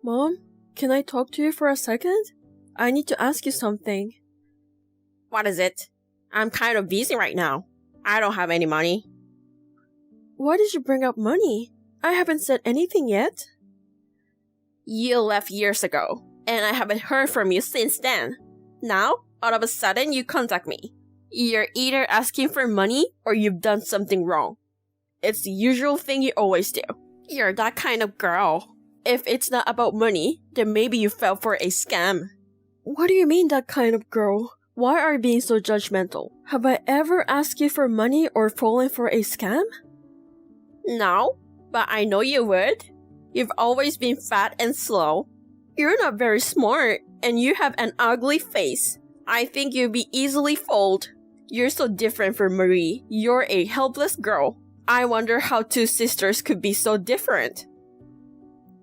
Mom, can I talk to you for a second? I need to ask you something. What is it? I'm kind of busy right now. I don't have any money. Why did you bring up money? I haven't said anything yet. You left years ago, and I haven't heard from you since then. Now, all of a sudden, you contact me. You're either asking for money or you've done something wrong. It's the usual thing you always do. You're that kind of girl. If it's not about money, then maybe you fell for a scam. What do you mean, that kind of girl? Why are you being so judgmental? Have I ever asked you for money or fallen for a scam? No, but I know you would. You've always been fat and slow. You're not very smart, and you have an ugly face. I think you'd be easily fooled. You're so different from Marie. You're a helpless girl. I wonder how two sisters could be so different.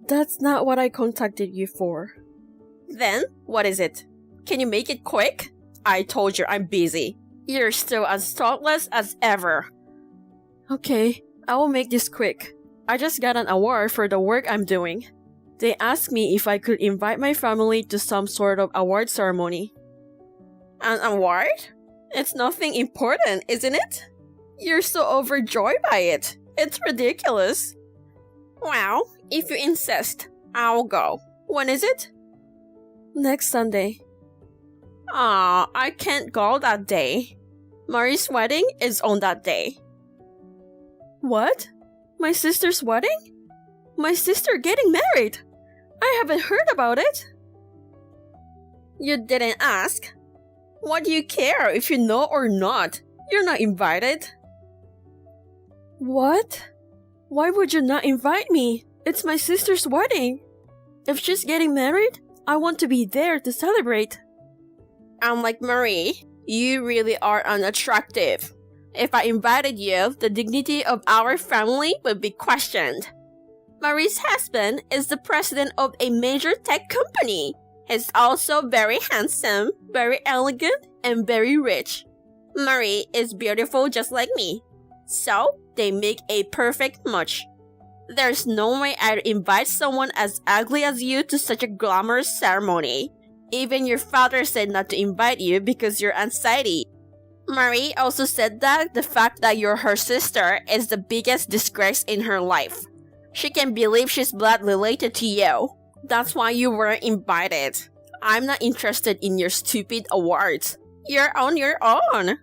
That's not what I contacted you for. Then, what is it? Can you make it quick? I told you I'm busy. You're still as thoughtless as ever. Okay, I will make this quick. I just got an award for the work I'm doing. They asked me if I could invite my family to some sort of award ceremony. An award? It's nothing important, isn't it? You're so overjoyed by it. It's ridiculous. Well, if you insist, I'll go. When is it? Next Sunday. I can't go that day. Marie's wedding is on that day. What? My sister's wedding? My sister getting married? I haven't heard about it. You didn't ask. What do you care if you know or not? You're not invited. What? Why would you not invite me? It's my sister's wedding. If she's getting married, I want to be there to celebrate. Unlike Marie, you really are unattractive. If I invited you, the dignity of our family would be questioned. Marie's husband is the president of a major tech company. He's also very handsome, very elegant, and very rich. Marie is beautiful just like me. So, they make a perfect match. There's no way I'd invite someone as ugly as you to such a glamorous ceremony. Even your father said not to invite you because you're anxiety. Marie also said that the fact that you're her sister is the biggest disgrace in her life. She can't believe she's blood related to you. That's why you weren't invited. I'm not interested in your stupid awards. You're on your own.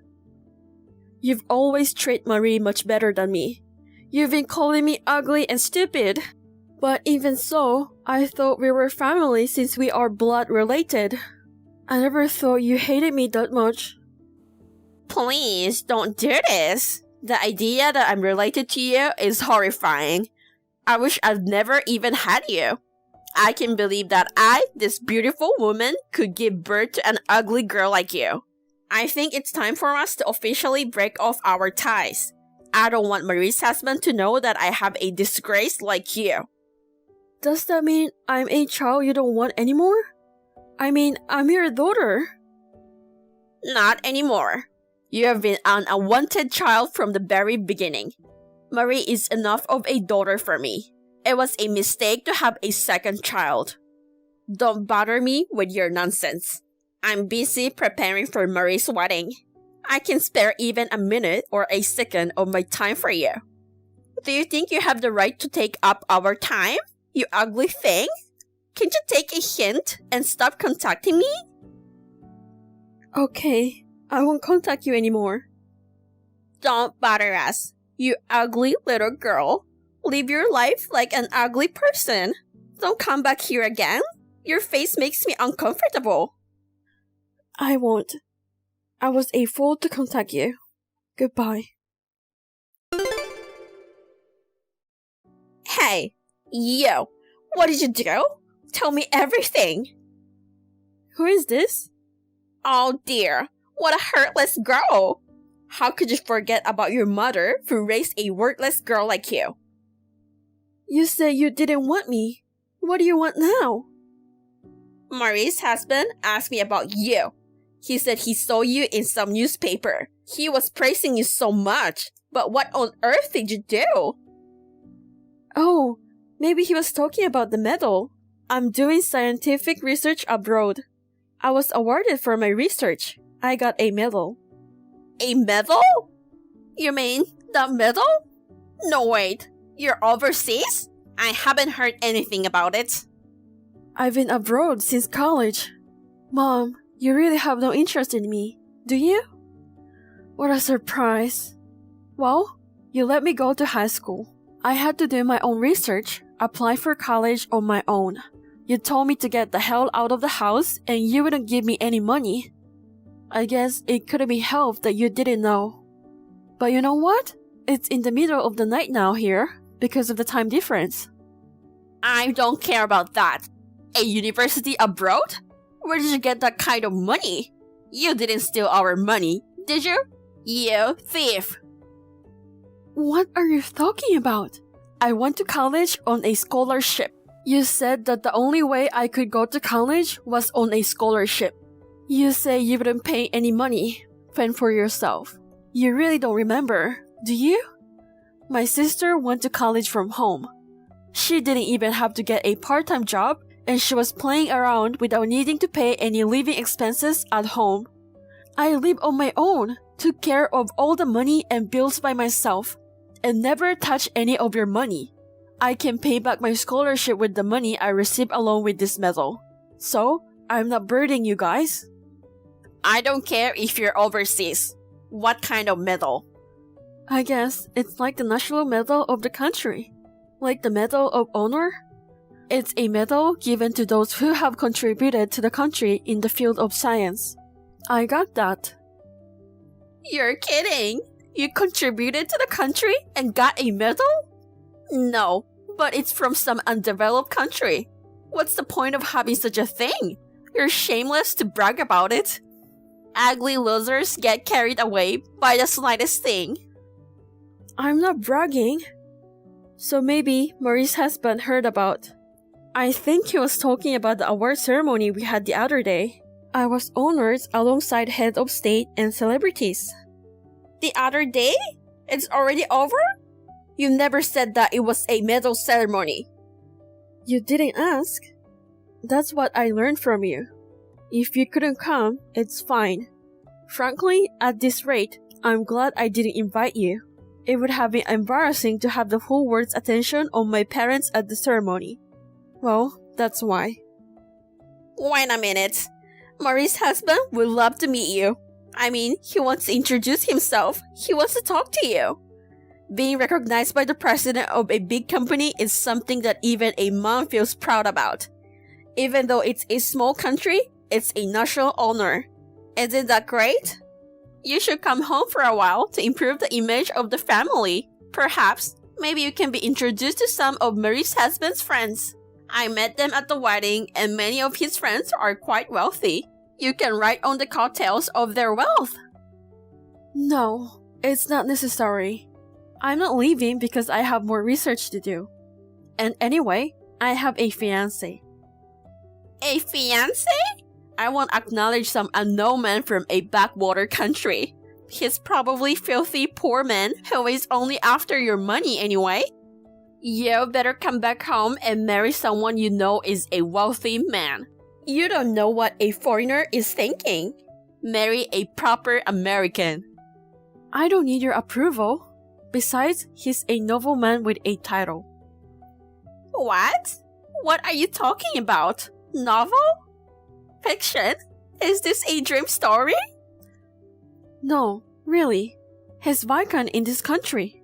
You've always treated Marie much better than me. You've been calling me ugly and stupid. But even so, I thought we were family since we are blood related. I never thought you hated me that much. Please, don't do this. The idea that I'm related to you is horrifying. I wish I'd never even had you. I can believe that I, this beautiful woman, could give birth to an ugly girl like you. I think it's time for us to officially break off our ties. I don't want Marie's husband to know that I have a disgrace like you. Does that mean I'm a child you don't want anymore? I mean, I'm your daughter. Not anymore. You have been an unwanted child from the very beginning. Marie is enough of a daughter for me. It was a mistake to have a second child. Don't bother me with your nonsense. I'm busy preparing for Marie's wedding. I can spare even a minute or a second of my time for you. Do you think you have the right to take up our time, you ugly thing? Can't you take a hint and stop contacting me? Okay, I won't contact you anymore. Don't bother us, you ugly little girl. Live your life like an ugly person. Don't come back here again. Your face makes me uncomfortable. I won't. I was a fool to contact you. Goodbye. Hey, you. What did you do? Tell me everything. Who is this? Oh dear, what a heartless girl. How could you forget about your mother who raised a worthless girl like you? You said you didn't want me. What do you want now? Marie's husband asked me about you. He said he saw you in some newspaper. He was praising you so much. But what on earth did you do? Oh, maybe he was talking about the medal. I'm doing scientific research abroad. I was awarded for my research. I got a medal. A medal? You mean the medal? No, wait. You're overseas? I haven't heard anything about it. I've been abroad since college. Mom, you really have no interest in me, do you? What a surprise. Well, you let me go to high school. I had to do my own research, apply for college on my own. You told me to get the hell out of the house and you wouldn't give me any money. I guess it couldn't be helped that you didn't know. But you know what? It's in the middle of the night now here because of the time difference. I don't care about that. A university abroad? Where did you get that kind of money? You didn't steal our money, did you? You thief! What are you talking about? I went to college on a scholarship. You said that the only way I could go to college was on a scholarship. You say you wouldn't pay any money. Fend for yourself. You really don't remember, do you? My sister went to college from home. She didn't even have to get a part-time job, and she was playing around without needing to pay any living expenses at home. I live on my own, took care of all the money and bills by myself, and never touched any of your money. I can pay back my scholarship with the money I received along with this medal. So, I'm not burdening you guys. I don't care if you're overseas. What kind of medal? I guess it's like the national medal of the country. Like the Medal of Honor. It's a medal given to those who have contributed to the country in the field of science. I got that. You're kidding! You contributed to the country and got a medal? No, but it's from some undeveloped country. What's the point of having such a thing? You're shameless to brag about it. Ugly losers get carried away by the slightest thing. I'm not bragging. So maybe Marie's husband heard about. I think he was talking about the award ceremony we had the other day. I was honored alongside heads of state and celebrities. The other day? It's already over? You never said that it was a medal ceremony. You didn't ask. That's what I learned from you. If you couldn't come, it's fine. Frankly, at this rate, I'm glad I didn't invite you. It would have been embarrassing to have the whole world's attention on my parents at the ceremony. Well, that's why. Wait a minute. Marie's husband would love to meet you. I mean, he wants to introduce himself. He wants to talk to you. Being recognized by the president of a big company is something that even a mom feels proud about. Even though it's a small country, it's a national honor. Isn't that great? You should come home for a while to improve the image of the family. Perhaps, maybe you can be introduced to some of Marie's husband's friends. I met them at the wedding and many of his friends are quite wealthy. You can ride on the coattails of their wealth. No, it's not necessary. I'm not leaving because I have more research to do. And anyway, I have a fiancé. A fiancé? I won't acknowledge some unknown man from a backwater country. He's probably filthy poor man who is only after your money anyway. You better come back home and marry someone you know is a wealthy man. You don't know what a foreigner is thinking. Marry a proper American. I don't need your approval. Besides, he's a nobleman with a title. What? What are you talking about? Novel? Fiction? Is this a dream story? No, really. He's Viscount in this country.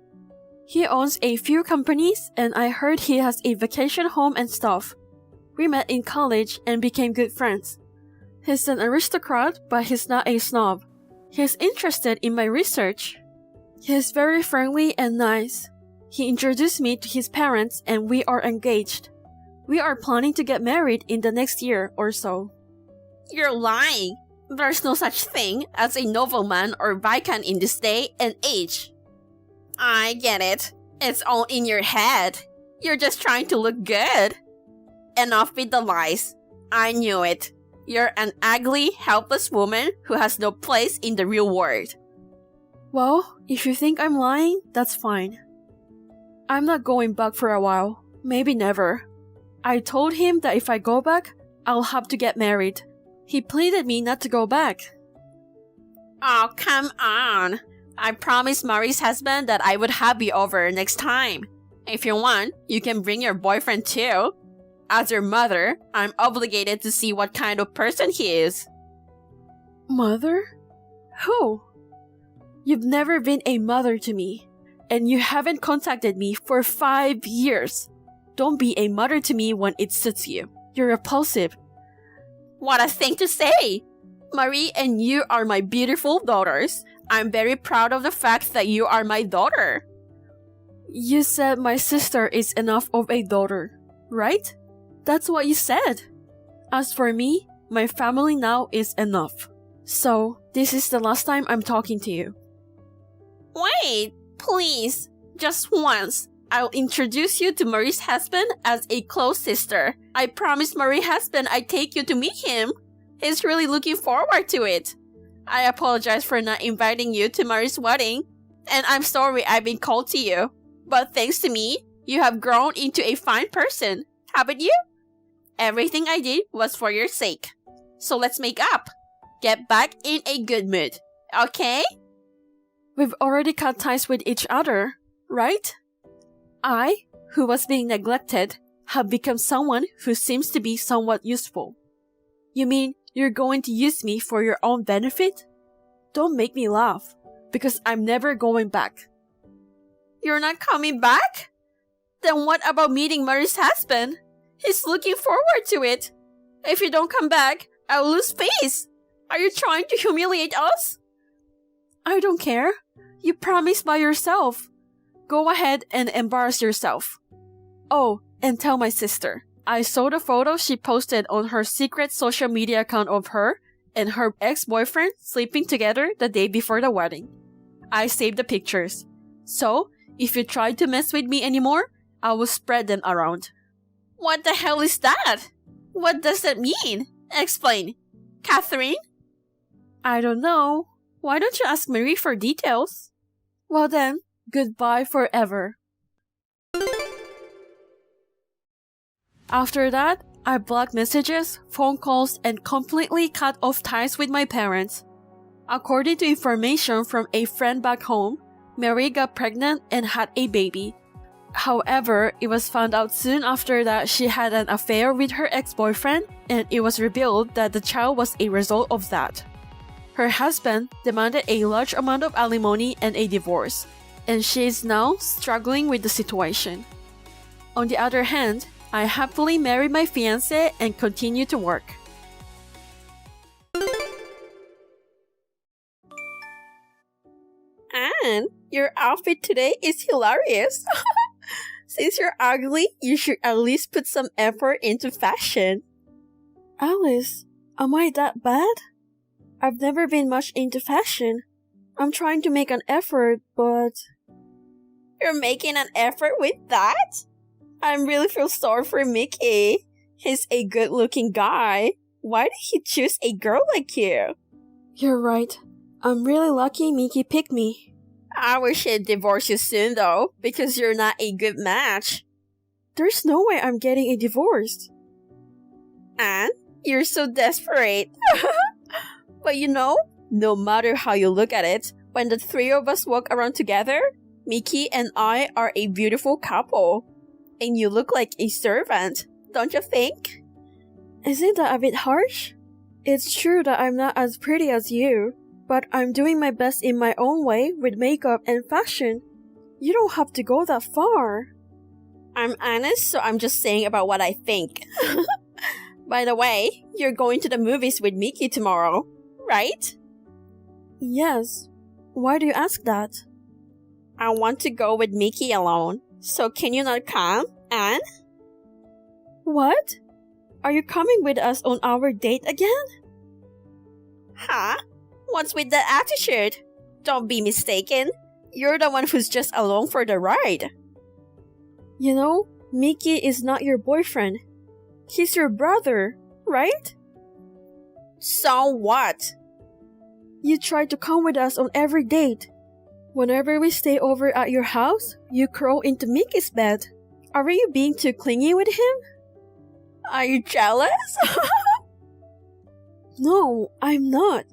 He owns a few companies and I heard he has a vacation home and stuff. We met in college and became good friends. He's an aristocrat, but he's not a snob. He's interested in my research. He's very friendly and nice. He introduced me to his parents and we are engaged. We are planning to get married in the next year or so. You're lying. There's no such thing as a nobleman or viscount in this day and age. I get it. It's all in your head. You're just trying to look good. Enough with the lies. I knew it. You're an ugly, helpless woman who has no place in the real world. Well, if you think I'm lying, that's fine. I'm not going back for a while. Maybe never. I told him that if I go back, I'll have to get married. He pleaded me not to go back. Oh, come on. I promised Marie's husband that I would have you over next time. If you want, you can bring your boyfriend too. As your mother, I'm obligated to see what kind of person he is. Mother? Who? You've never been a mother to me, and you haven't contacted me for 5 years. Don't be a mother to me when it suits you. You're repulsive. What a thing to say! Marie and you are my beautiful daughters. I'm very proud of the fact that you are my daughter. You said my sister is enough of a daughter, right? That's what you said. As for me, my family now is enough. So, this is the last time I'm talking to you. Wait, please, just once. I'll introduce you to Marie's husband as a close sister. I promised Marie's husband I'd take you to meet him. He's really looking forward to it. I apologize for not inviting you to Marie's wedding, and I'm sorry I've been cold to you. But thanks to me, you have grown into a fine person, haven't you? Everything I did was for your sake. So let's make up. Get back in a good mood, okay? We've already cut ties with each other, right? I, who was being neglected, have become someone who seems to be somewhat useful. You mean you're going to use me for your own benefit? Don't make me laugh, because I'm never going back. You're not coming back? Then what about meeting Marie's husband? He's looking forward to it. If you don't come back, I'll lose face. Are you trying to humiliate us? I don't care. You promised by yourself. Go ahead and embarrass yourself. Oh, and tell my sister. I saw the photo she posted on her secret social media account of her and her ex-boyfriend sleeping together the day before the wedding. I saved the pictures. So, if you try to mess with me anymore, I will spread them around. What the hell is that? What does that mean? Explain. Catherine? I don't know. Why don't you ask Marie for details? Well then, goodbye forever. After that, I blocked messages, phone calls, and completely cut off ties with my parents. According to information from a friend back home, Marie got pregnant and had a baby. However, it was found out soon after that she had an affair with her ex-boyfriend, and it was revealed that the child was a result of that. Her husband demanded a large amount of alimony and a divorce, and she is now struggling with the situation. On the other hand, I happily married my fiancé and continue to work. Anne, your outfit today is hilarious. Since you're ugly, you should at least put some effort into fashion. Alice, am I that bad? I've never been much into fashion. I'm trying to make an effort, but... You're making an effort with that? I really feel sorry for Mickey. He's a good-looking guy. Why did he choose a girl like you? You're right. I'm really lucky Mickey picked me. I wish he'd divorce you soon, though, because you're not a good match. There's no way I'm getting a divorce. Anne, you're so desperate. But you know, no matter how you look at it, when the three of us walk around together, Mickey and I are a beautiful couple. And you look like a servant, don't you think? Isn't that a bit harsh? It's true that I'm not as pretty as you, but I'm doing my best in my own way with makeup and fashion. You don't have to go that far. I'm honest, so I'm just saying about what I think. By the way, you're going to the movies with Mickey tomorrow, right? Yes. Why do you ask that? I want to go with Mickey alone. So can you not come, Anne? What? Are you coming with us on our date again? Huh? What's with that attitude? Don't be mistaken. You're the one who's just along for the ride. You know, Mickey is not your boyfriend. He's your brother, right? So what? You try to come with us on every date. Whenever we stay over at your house, you crawl into Mickey's bed. Are you being too clingy with him? Are you jealous? No, I'm not.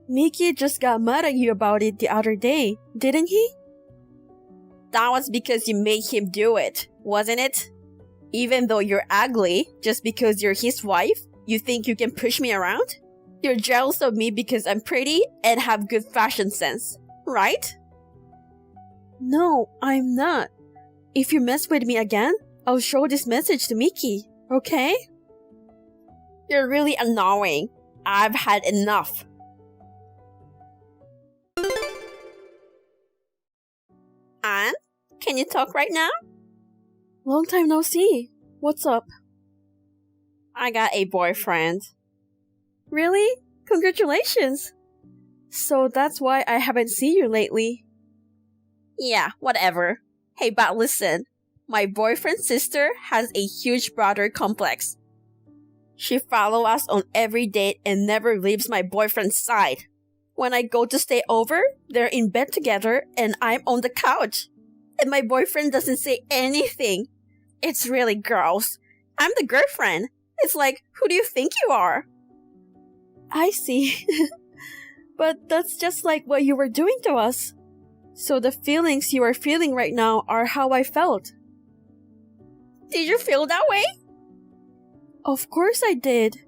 Mickey just got mad at you about it the other day, didn't he? That was because you made him do it, wasn't it? Even though you're ugly, just because you're his wife, you think you can push me around? You're jealous of me because I'm pretty and have good fashion sense, right? No, I'm not. If you mess with me again, I'll show this message to Mickey, okay? You're really annoying. I've had enough. Anne, can you talk right now? Long time no see. What's up? I got a boyfriend. Really? Congratulations! So that's why I haven't seen you lately. Yeah, whatever. Hey, but listen. My boyfriend's sister has a huge brother complex. She follows us on every date and never leaves my boyfriend's side. When I go to stay over, they're in bed together and I'm on the couch. And my boyfriend doesn't say anything. It's really gross. I'm the girlfriend. It's like, who do you think you are? I see. But that's just like what you were doing to us. So the feelings you are feeling right now are how I felt. Did you feel that way? Of course I did.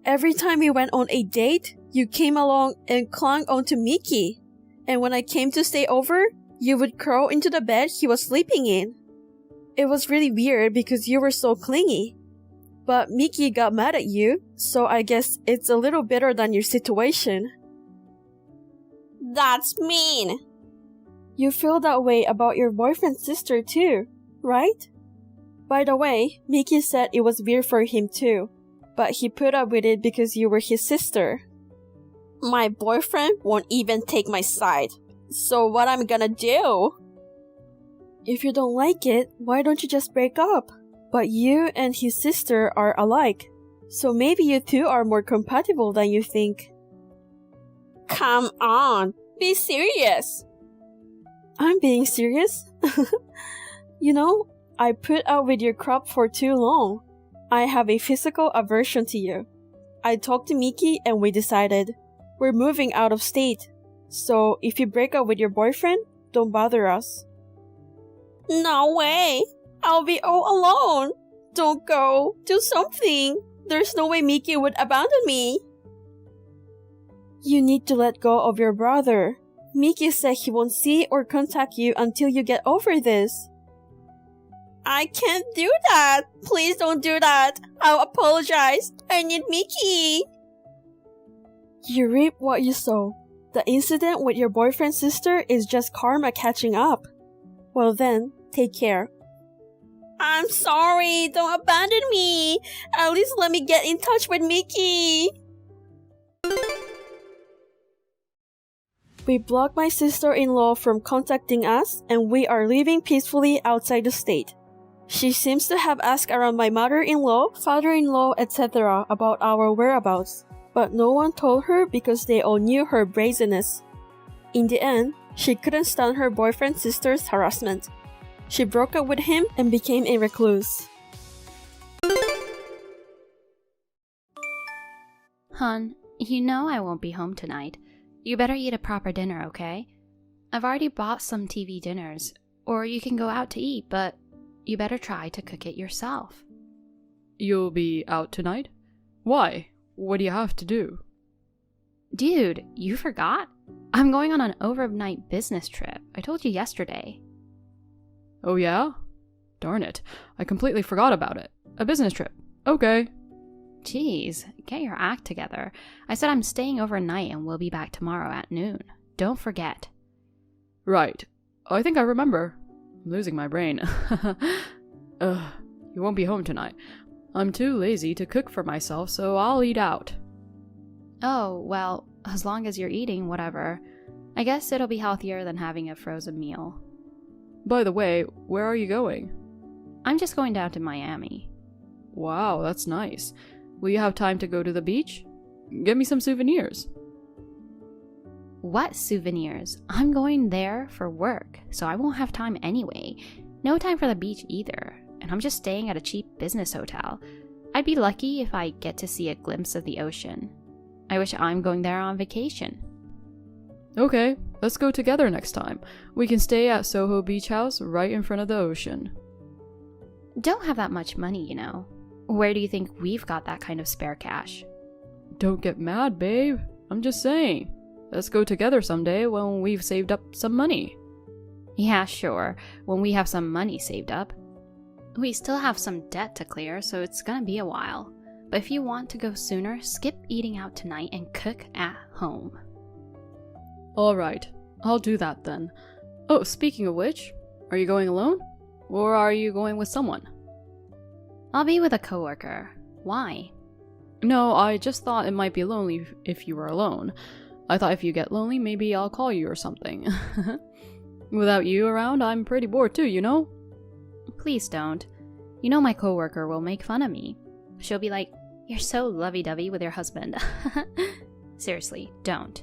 Every time we went on a date, you came along and clung onto Mickey. And when I came to stay over, you would crawl into the bed he was sleeping in. It was really weird because you were so clingy. But Mickey got mad at you, so I guess it's a little better than your situation. That's mean. You feel that way about your boyfriend's sister too, right? By the way, Mickey said it was weird for him too, but he put up with it because you were his sister. My boyfriend won't even take my side. So what I'm gonna do? If you don't like it, why don't you just break up? But you and his sister are alike, so maybe you two are more compatible than you think. Come on, be serious. I'm being serious. You know, I put up with your crap for too long. I have a physical aversion to you. I talked to Mickey and we decided we're moving out of state. So if you break up with your boyfriend, don't bother us. No way. I'll be all alone. Don't go. Do something. There's no way Mickey would abandon me. You need to let go of your brother. Mickey said he won't see or contact you until you get over this. I can't do that. Please don't do that. I'll apologize. I need Mickey. You reap what you sow. The incident with your boyfriend's sister is just karma catching up. Well then, take care. I'm sorry. Don't abandon me. At least let me get in touch with Mickey. We blocked my sister-in-law from contacting us and we are living peacefully outside the state. She seems to have asked around my mother-in-law, father-in-law, etc. about our whereabouts, but no one told her because they all knew her brazenness. In the end, she couldn't stand her boyfriend's sister's harassment. She broke up with him and became a recluse. Hun, you know I won't be home tonight. You better eat a proper dinner, okay? I've already bought some TV dinners, or you can go out to eat, but you better try to cook it yourself. You'll be out tonight? Why? What do you have to do? Dude, you forgot? I'm going on an overnight business trip. I told you yesterday. Oh yeah? Darn it. I completely forgot about it. A business trip. Okay. Jeez, get your act together. I said I'm staying overnight and we'll be back tomorrow at noon. Don't forget. Right. I think I remember. I'm losing my brain. You won't be home tonight. I'm too lazy to cook for myself, so I'll eat out. Oh, well, as long as you're eating, whatever. I guess it'll be healthier than having a frozen meal. By the way, where are you going? I'm just going down to Miami. Wow, that's nice. Will you have time to go to the beach? Get me some souvenirs. What souvenirs? I'm going there for work, so I won't have time anyway. No time for the beach either, and I'm just staying at a cheap business hotel. I'd be lucky if I get to see a glimpse of the ocean. I wish I'm going there on vacation. Okay, let's go together next time. We can stay at Soho Beach House right in front of the ocean. Don't have that much money, you know. Where do you think we've got that kind of spare cash? Don't get mad, babe. I'm just saying. Let's go together someday when we've saved up some money. Yeah, sure, when we have some money saved up. We still have some debt to clear, so it's gonna be a while. But if you want to go sooner, skip eating out tonight and cook at home. Alright, I'll do that then. Oh, speaking of which, are you going alone? Or are you going with someone? I'll be with a coworker. Why? No, I just thought it might be lonely if you were alone. I thought if you get lonely, maybe I'll call you or something. Without you around, I'm pretty bored too, you know? Please don't. You know my coworker will make fun of me. She'll be like, "You're so lovey-dovey with your husband." Seriously, don't.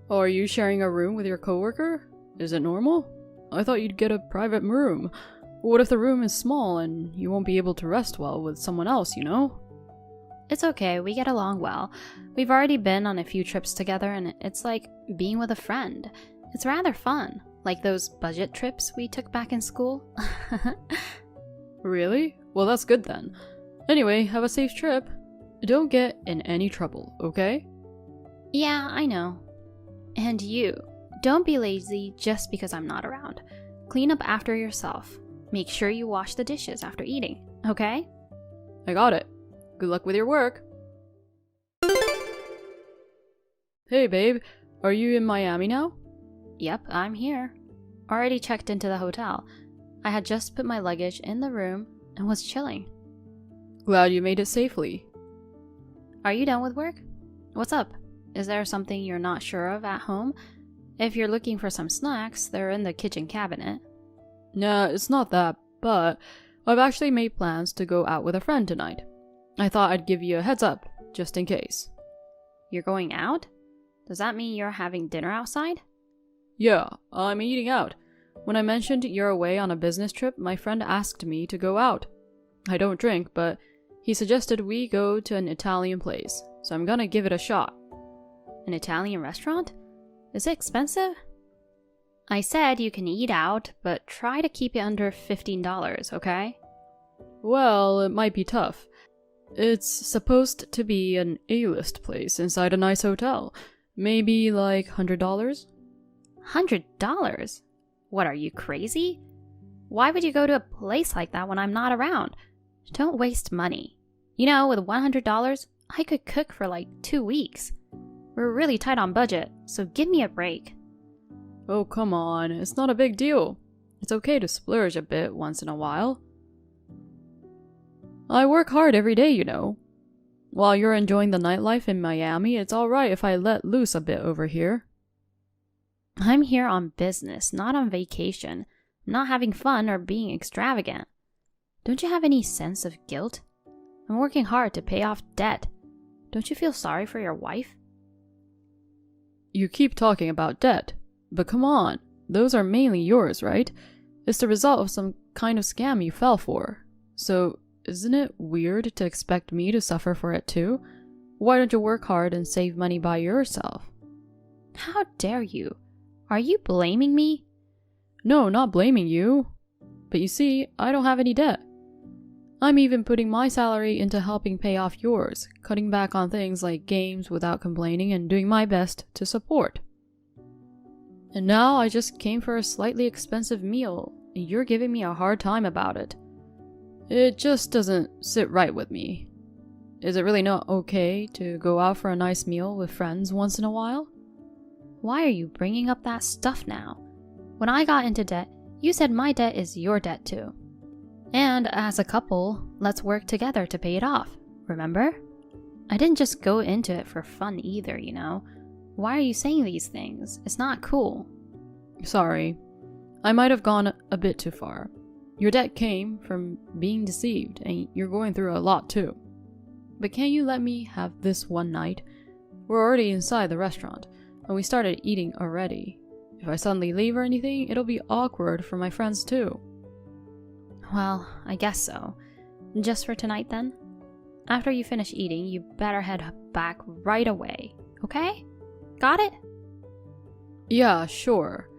Oh, are you sharing a room with your coworker? Is it normal? I thought you'd get a private room. What if the room is small and you won't be able to rest well with someone else, you know? It's okay, we get along well. We've already been on a few trips together and it's like being with a friend. It's rather fun, like those budget trips we took back in school. Really? Well, that's good then. Anyway, have a safe trip. Don't get in any trouble, okay? Yeah, I know. And you, don't be lazy just because I'm not around. Clean up after yourself. Make sure you wash the dishes after eating, okay? I got it. Good luck with your work. Hey babe, are you in Miami now? Yep, I'm here. Already checked into the hotel. I had just put my luggage in the room and was chilling. Glad you made it safely. Are you done with work? What's up? Is there something you're not sure of at home? If you're looking for some snacks, they're in the kitchen cabinet. Nah, it's not that, but I've actually made plans to go out with a friend tonight. I thought I'd give you a heads up, just in case. You're going out? Does that mean you're having dinner outside? Yeah, I'm eating out. When I mentioned you're away on a business trip, my friend asked me to go out. I don't drink, but he suggested we go to an Italian place, so I'm gonna give it a shot. An Italian restaurant? Is it expensive? I said you can eat out, but try to keep it under $15, okay? Well, it might be tough. It's supposed to be an A-list place inside a nice hotel. Maybe like $100? $100? What, are you crazy? Why would you go to a place like that when I'm not around? Don't waste money. You know, with $100, I could cook for like 2 weeks. We're really tight on budget, so give me a break. Oh, come on. It's not a big deal. It's okay to splurge a bit once in a while. I work hard every day, you know. While you're enjoying the nightlife in Miami, it's alright if I let loose a bit over here. I'm here on business, not on vacation. I'm not having fun or being extravagant. Don't you have any sense of guilt? I'm working hard to pay off debt. Don't you feel sorry for your wife? You keep talking about debt, but come on, those are mainly yours, right? It's the result of some kind of scam you fell for. So, isn't it weird to expect me to suffer for it too? Why don't you work hard and save money by yourself? How dare you? Are you blaming me? No, not blaming you. But you see, I don't have any debt. I'm even putting my salary into helping pay off yours, cutting back on things like games without complaining and doing my best to support. And now I just came for a slightly expensive meal, and you're giving me a hard time about it. It just doesn't sit right with me. Is it really not okay to go out for a nice meal with friends once in a while? Why are you bringing up that stuff now? When I got into debt, you said my debt is your debt too. And as a couple, let's work together to pay it off, remember? I didn't just go into it for fun either, you know? Why are you saying these things? It's not cool. Sorry. I might have gone a bit too far. Your debt came from being deceived, and you're going through a lot too. But can't you let me have this one night? We're already inside the restaurant, and we started eating already. If I suddenly leave or anything, it'll be awkward for my friends too. Well, I guess so. Just for tonight then? After you finish eating, you better head back right away, okay? Got it? Yeah, sure.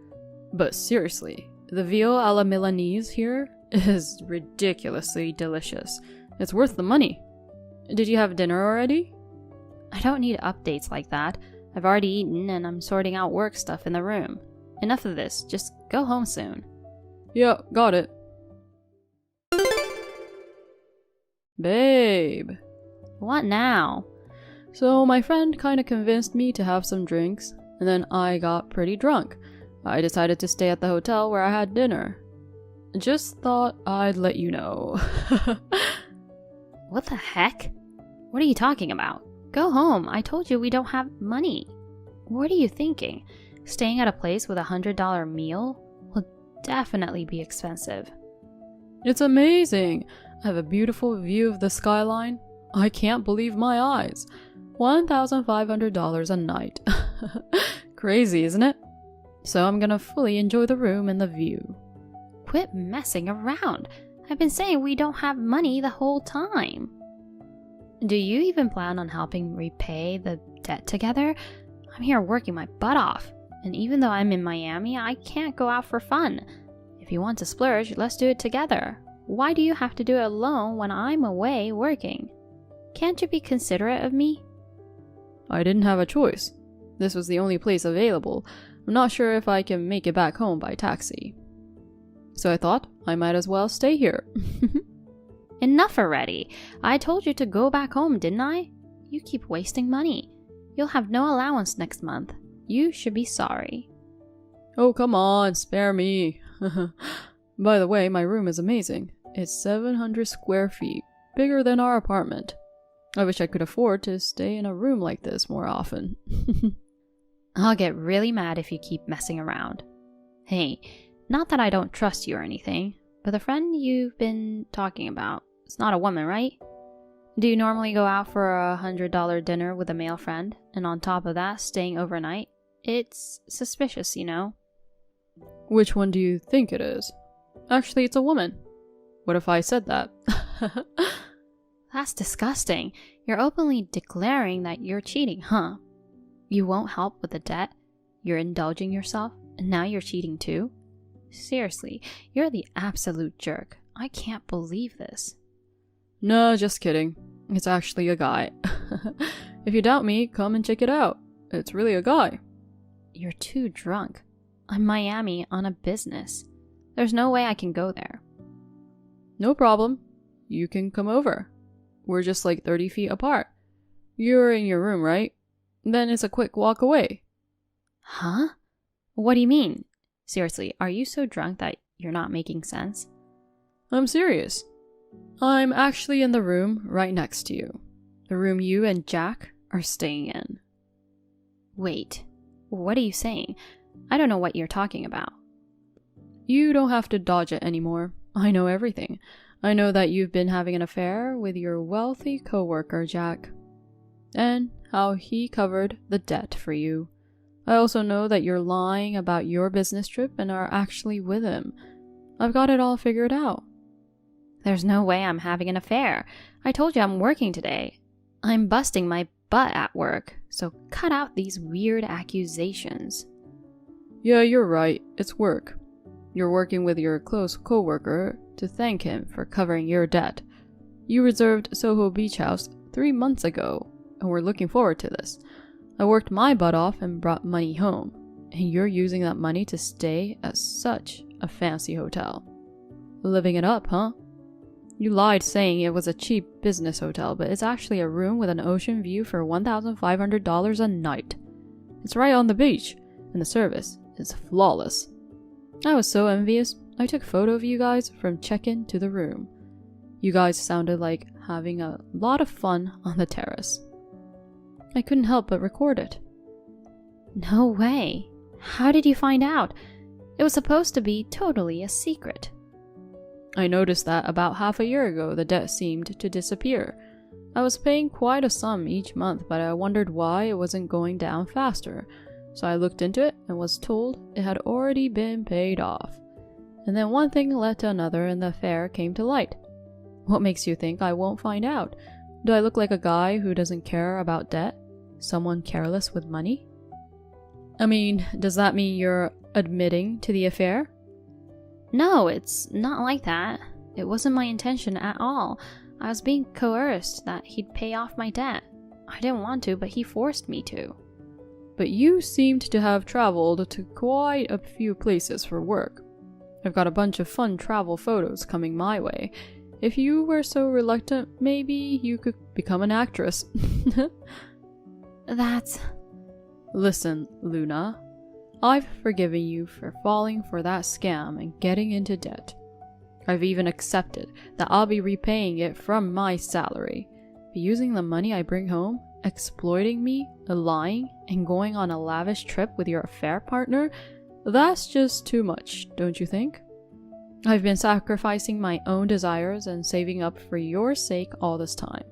But seriously, the veal a la Milanese here is ridiculously delicious. It's worth the money. Did you have dinner already? I don't need updates like that. I've already eaten and I'm sorting out work stuff in the room. Enough of this, just go home soon. Yeah, got it. Babe. What now? So my friend kinda convinced me to have some drinks, and then I got pretty drunk. I decided to stay at the hotel where I had dinner. Just thought I'd let you know. What the heck? What are you talking about? Go home. I told you we don't have money. What are you thinking? Staying at a place with $100 meal will definitely be expensive. It's amazing. I have a beautiful view of the skyline. I can't believe my eyes. $1,500 a night. Crazy, isn't it? So I'm gonna fully enjoy the room and the view. Quit messing around. I've been saying we don't have money the whole time. Do you even plan on helping repay the debt together? I'm here working my butt off, and even though I'm in Miami, I can't go out for fun. If you want to splurge, let's do it together. Why do you have to do it alone when I'm away working? Can't you be considerate of me? I didn't have a choice. This was the only place available. I'm not sure if I can make it back home by taxi. So I thought I might as well stay here. Enough already. I told you to go back home, didn't I? You keep wasting money. You'll have no allowance next month. You should be sorry. Oh, come on, spare me. By the way, my room is amazing. It's 700 square feet, bigger than our apartment. I wish I could afford to stay in a room like this more often. I'll get really mad if you keep messing around. Hey, not that I don't trust you or anything, but the friend you've been talking about, it's not a woman, right? Do you normally go out for a $100 dinner with a male friend, and on top of that, staying overnight? It's suspicious, you know? Which one do you think it is? Actually, it's a woman. What if I said that? That's disgusting. You're openly declaring that you're cheating, huh? You won't help with the debt, you're indulging yourself, and now you're cheating too? Seriously, you're the absolute jerk. I can't believe this. No, just kidding. It's actually a guy. If you doubt me, come and check it out. It's really a guy. You're too drunk. I'm Miami on a business. There's no way I can go there. No problem. You can come over. We're just like 30 feet apart. You're in your room, right? Then it's a quick walk away. Huh? What do you mean? Seriously, are you so drunk that you're not making sense? I'm serious. I'm actually in the room right next to you. The room you and Jack are staying in. Wait, what are you saying? I don't know what you're talking about. You don't have to dodge it anymore. I know everything. I know that you've been having an affair with your wealthy coworker, Jack. And how he covered the debt for you. I also know that you're lying about your business trip and are actually with him. I've got it all figured out. There's no way I'm having an affair. I told you I'm working today. I'm busting my butt at work, so cut out these weird accusations. Yeah, you're right. It's work. You're working with your close coworker to thank him for covering your debt. You reserved Soho Beach House 3 months ago, and we're looking forward to this. I worked my butt off and brought money home, and you're using that money to stay at such a fancy hotel. Living it up, huh? You lied saying it was a cheap business hotel, but it's actually a room with an ocean view for $1,500 a night. It's right on the beach, and the service is flawless. I was so envious, I took a photo of you guys from check-in to the room. You guys sounded like having a lot of fun on the terrace. I couldn't help but record it. No way. How did you find out? It was supposed to be totally a secret. I noticed that about half a year ago the debt seemed to disappear. I was paying quite a sum each month, but I wondered why it wasn't going down faster. So I looked into it and was told it had already been paid off. And then one thing led to another and the affair came to light. What makes you think I won't find out? Do I look like a guy who doesn't care about debt? Someone careless with money? I mean, does that mean you're admitting to the affair? No, it's not like that. It wasn't my intention at all. I was being coerced that he'd pay off my debt. I didn't want to, but he forced me to. But you seemed to have traveled to quite a few places for work. I've got a bunch of fun travel photos coming my way. If you were so reluctant, maybe you could become an actress. That's... Listen, Luna. I've forgiven you for falling for that scam and getting into debt. I've even accepted that I'll be repaying it from my salary. But using the money I bring home, exploiting me, lying, and going on a lavish trip with your affair partner, that's just too much, don't you think? I've been sacrificing my own desires and saving up for your sake all this time.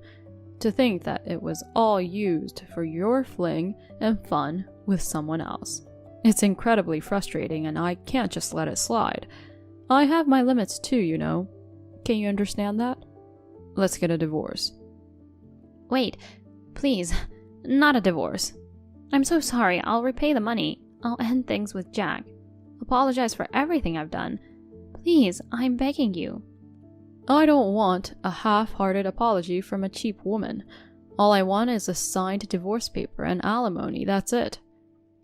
To think that it was all used for your fling and fun with someone else. It's incredibly frustrating and I can't just let it slide. I have my limits too, you know. Can you understand that? Let's get a divorce. Wait, please, not a divorce. I'm so sorry, I'll repay the money. I'll end things with Jack. Apologize for everything I've done. Please, I'm begging you. I don't want a half-hearted apology from a cheap woman. All I want is a signed divorce paper and alimony, that's it.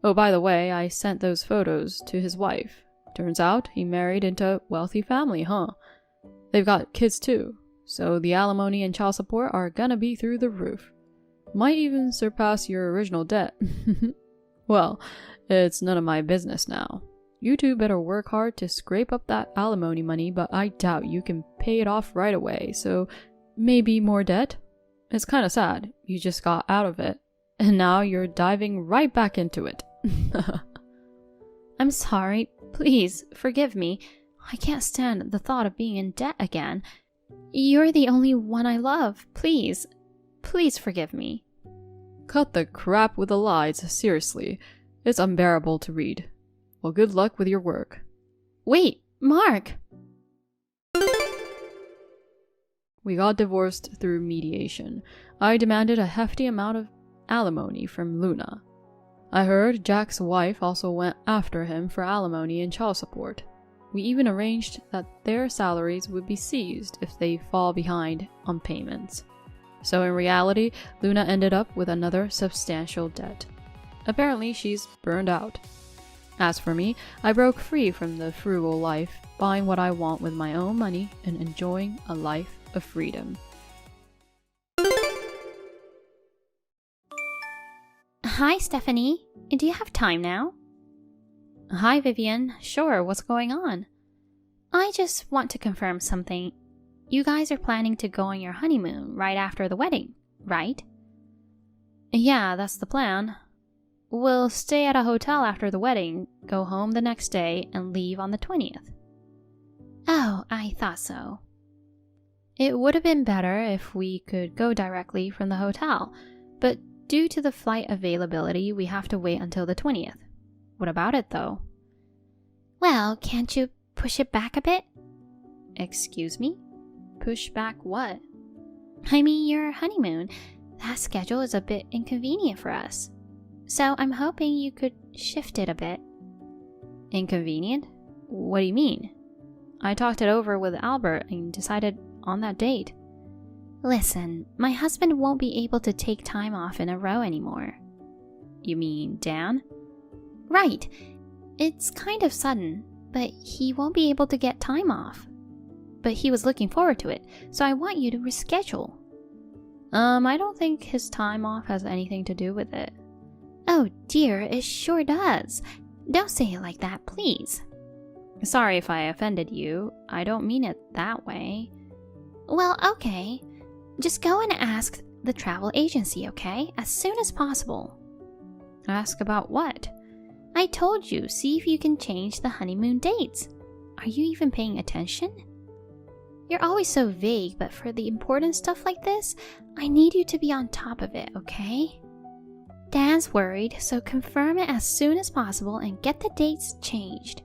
Oh, by the way, I sent those photos to his wife. Turns out he married into a wealthy family, huh? They've got kids too, so the alimony and child support are gonna be through the roof. Might even surpass your original debt. Well, it's none of my business now. You two better work hard to scrape up that alimony money, but I doubt you can pay it off right away, so maybe more debt? It's kinda sad, you just got out of it, and now you're diving right back into it. I'm sorry, please, forgive me. I can't stand the thought of being in debt again. You're the only one I love, please. Please forgive me. Cut the crap with the lies, seriously. It's unbearable to read. Well, good luck with your work. Wait, Mark! We got divorced through mediation. I demanded a hefty amount of alimony from Luna. I heard Jack's wife also went after him for alimony and child support. We even arranged that their salaries would be seized if they fall behind on payments. So in reality, Luna ended up with another substantial debt. Apparently, she's burned out. As for me, I broke free from the frugal life, buying what I want with my own money and enjoying a life of freedom. Hi, Stephanie. Do you have time now? Hi, Vivian. Sure, what's going on? I just want to confirm something. You guys are planning to go on your honeymoon right after the wedding, right? Yeah, that's the plan. We'll stay at a hotel after the wedding, go home the next day, and leave on the 20th. Oh, I thought so. It would have been better if we could go directly from the hotel, but due to the flight availability, we have to wait until the 20th. What about it, though? Well, can't you push it back a bit? Excuse me? Push back what? I mean, your honeymoon. That schedule is a bit inconvenient for us. So I'm hoping you could shift it a bit. Inconvenient? What do you mean? I talked it over with Albert and decided on that date. Listen, my husband won't be able to take time off in a row anymore. You mean Dan? Right. It's kind of sudden, but he won't be able to get time off. But he was looking forward to it, so I want you to reschedule. I don't think his time off has anything to do with it. Oh dear, it sure does. Don't say it like that, please. Sorry if I offended you. I don't mean it that way. Well, okay. Just go and ask the travel agency, okay? As soon as possible. Ask about what? I told you, see if you can change the honeymoon dates. Are you even paying attention? You're always so vague, but for the important stuff like this, I need you to be on top of it, okay? Dan's worried, so confirm it as soon as possible and get the dates changed.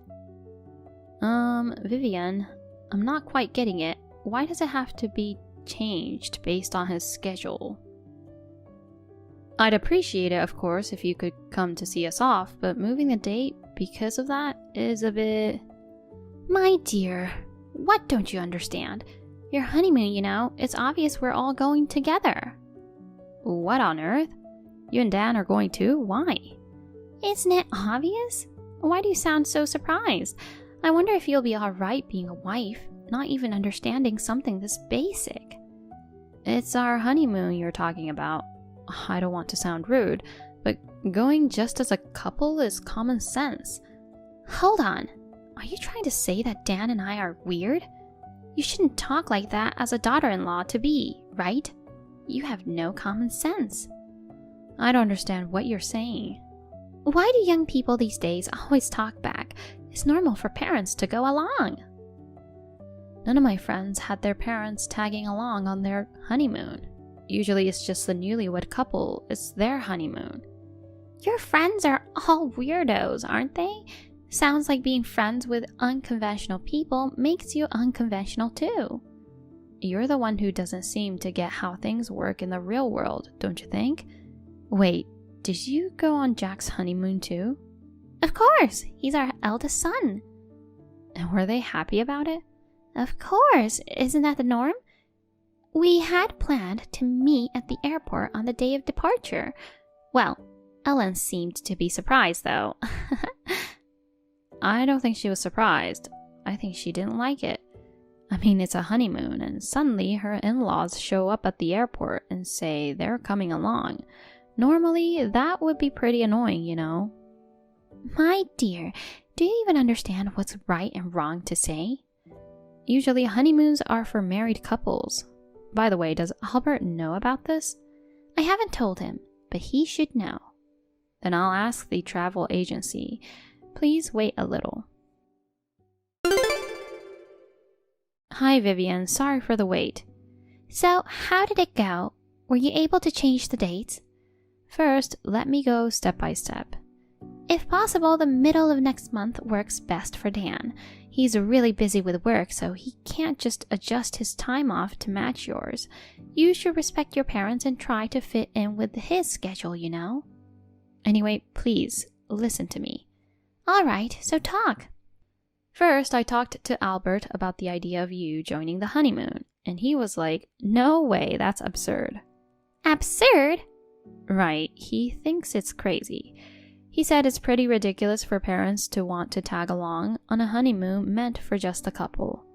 Vivian, I'm not quite getting it. why does it have to be changed based on his schedule? I'd appreciate it, of course, if you could come to see us off, but moving the date because of that is a bit... My dear, what don't you understand? Your honeymoon, you know, it's obvious we're all going together. What on earth? You and Dan are going too? Why? Isn't it obvious? Why do you sound so surprised? I wonder if you'll be alright being a wife, not even understanding something this basic. It's our honeymoon you're talking about. I don't want to sound rude, but going just as a couple is common sense. Hold on. Are you trying to say that Dan and I are weird? You shouldn't talk like that as a daughter-in-law to be, right? You have no common sense. I don't understand what you're saying. Why do young people these days always talk back? It's normal for parents to go along. None of my friends had their parents tagging along on their honeymoon. Usually it's just the newlywed couple. It's their honeymoon. Your friends are all weirdos, aren't they? Sounds like being friends with unconventional people makes you unconventional too. You're the one who doesn't seem to get how things work in the real world, don't you think? Wait, did you go on Jack's honeymoon too? Of course, he's our eldest son. And were they happy about it? Of course, isn't that the norm? We had planned to meet at the airport on the day of departure. Well, Ellen seemed to be surprised though. I don't think she was surprised. I think she didn't like it. I mean, it's a honeymoon, and suddenly her in-laws show up at the airport and say they're coming along. Normally, that would be pretty annoying, you know. My dear, do you even understand what's right and wrong to say? Usually, honeymoons are for married couples. By the way, does Albert know about this? I haven't told him, but he should know. Then I'll ask the travel agency. Please wait a little. Hi, Vivian. Sorry for the wait. So, how did it go? Were you able to change the dates? First, let me go step by step. If possible, the middle of next month works best for Dan. He's really busy with work, so he can't just adjust his time off to match yours. You should respect your parents and try to fit in with his schedule, you know. Anyway, please, listen to me. All right, so talk. First, I talked to Albert about the idea of you joining the honeymoon, and he was like, no way, that's absurd. Absurd? Right, he thinks it's crazy. He said it's pretty ridiculous for parents to want to tag along on a honeymoon meant for just a couple.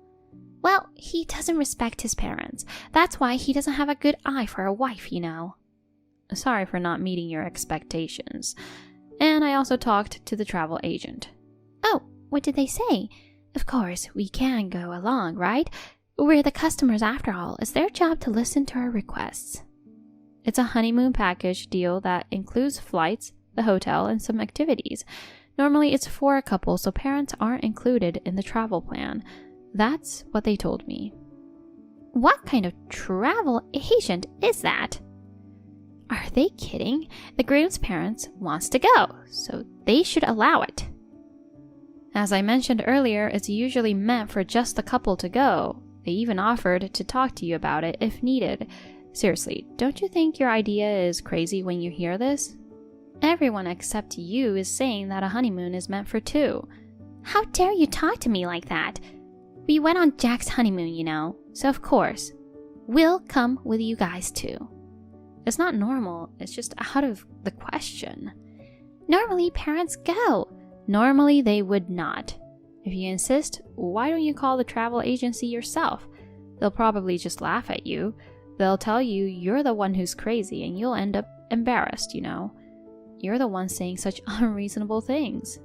Well, he doesn't respect his parents. That's why he doesn't have a good eye for a wife, you know. Sorry for not meeting your expectations. And I also talked to the travel agent. Oh, what did they say? Of course, we can go along, right? We're the customers after all. It's their job to listen to our requests. It's a honeymoon package deal that includes flights, the hotel, and some activities. Normally it's for a couple, so parents aren't included in the travel plan. That's what they told me. What kind of travel agent is that? Are they kidding? The groom's parents wants to go, so they should allow it. As I mentioned earlier, it's usually meant for just the couple to go. They even offered to talk to you about it if needed. Seriously, don't you think your idea is crazy when you hear this? Everyone except you is saying that a honeymoon is meant for two. How dare you talk to me like that? We went on Jack's honeymoon, you know, so of course, we'll come with you guys too. It's not normal, it's just out of the question. Normally, parents go. Normally, they would not. If you insist, why don't you call the travel agency yourself? They'll probably just laugh at you. They'll tell you you're the one who's crazy and you'll end up embarrassed, you know. You're the one saying such unreasonable things.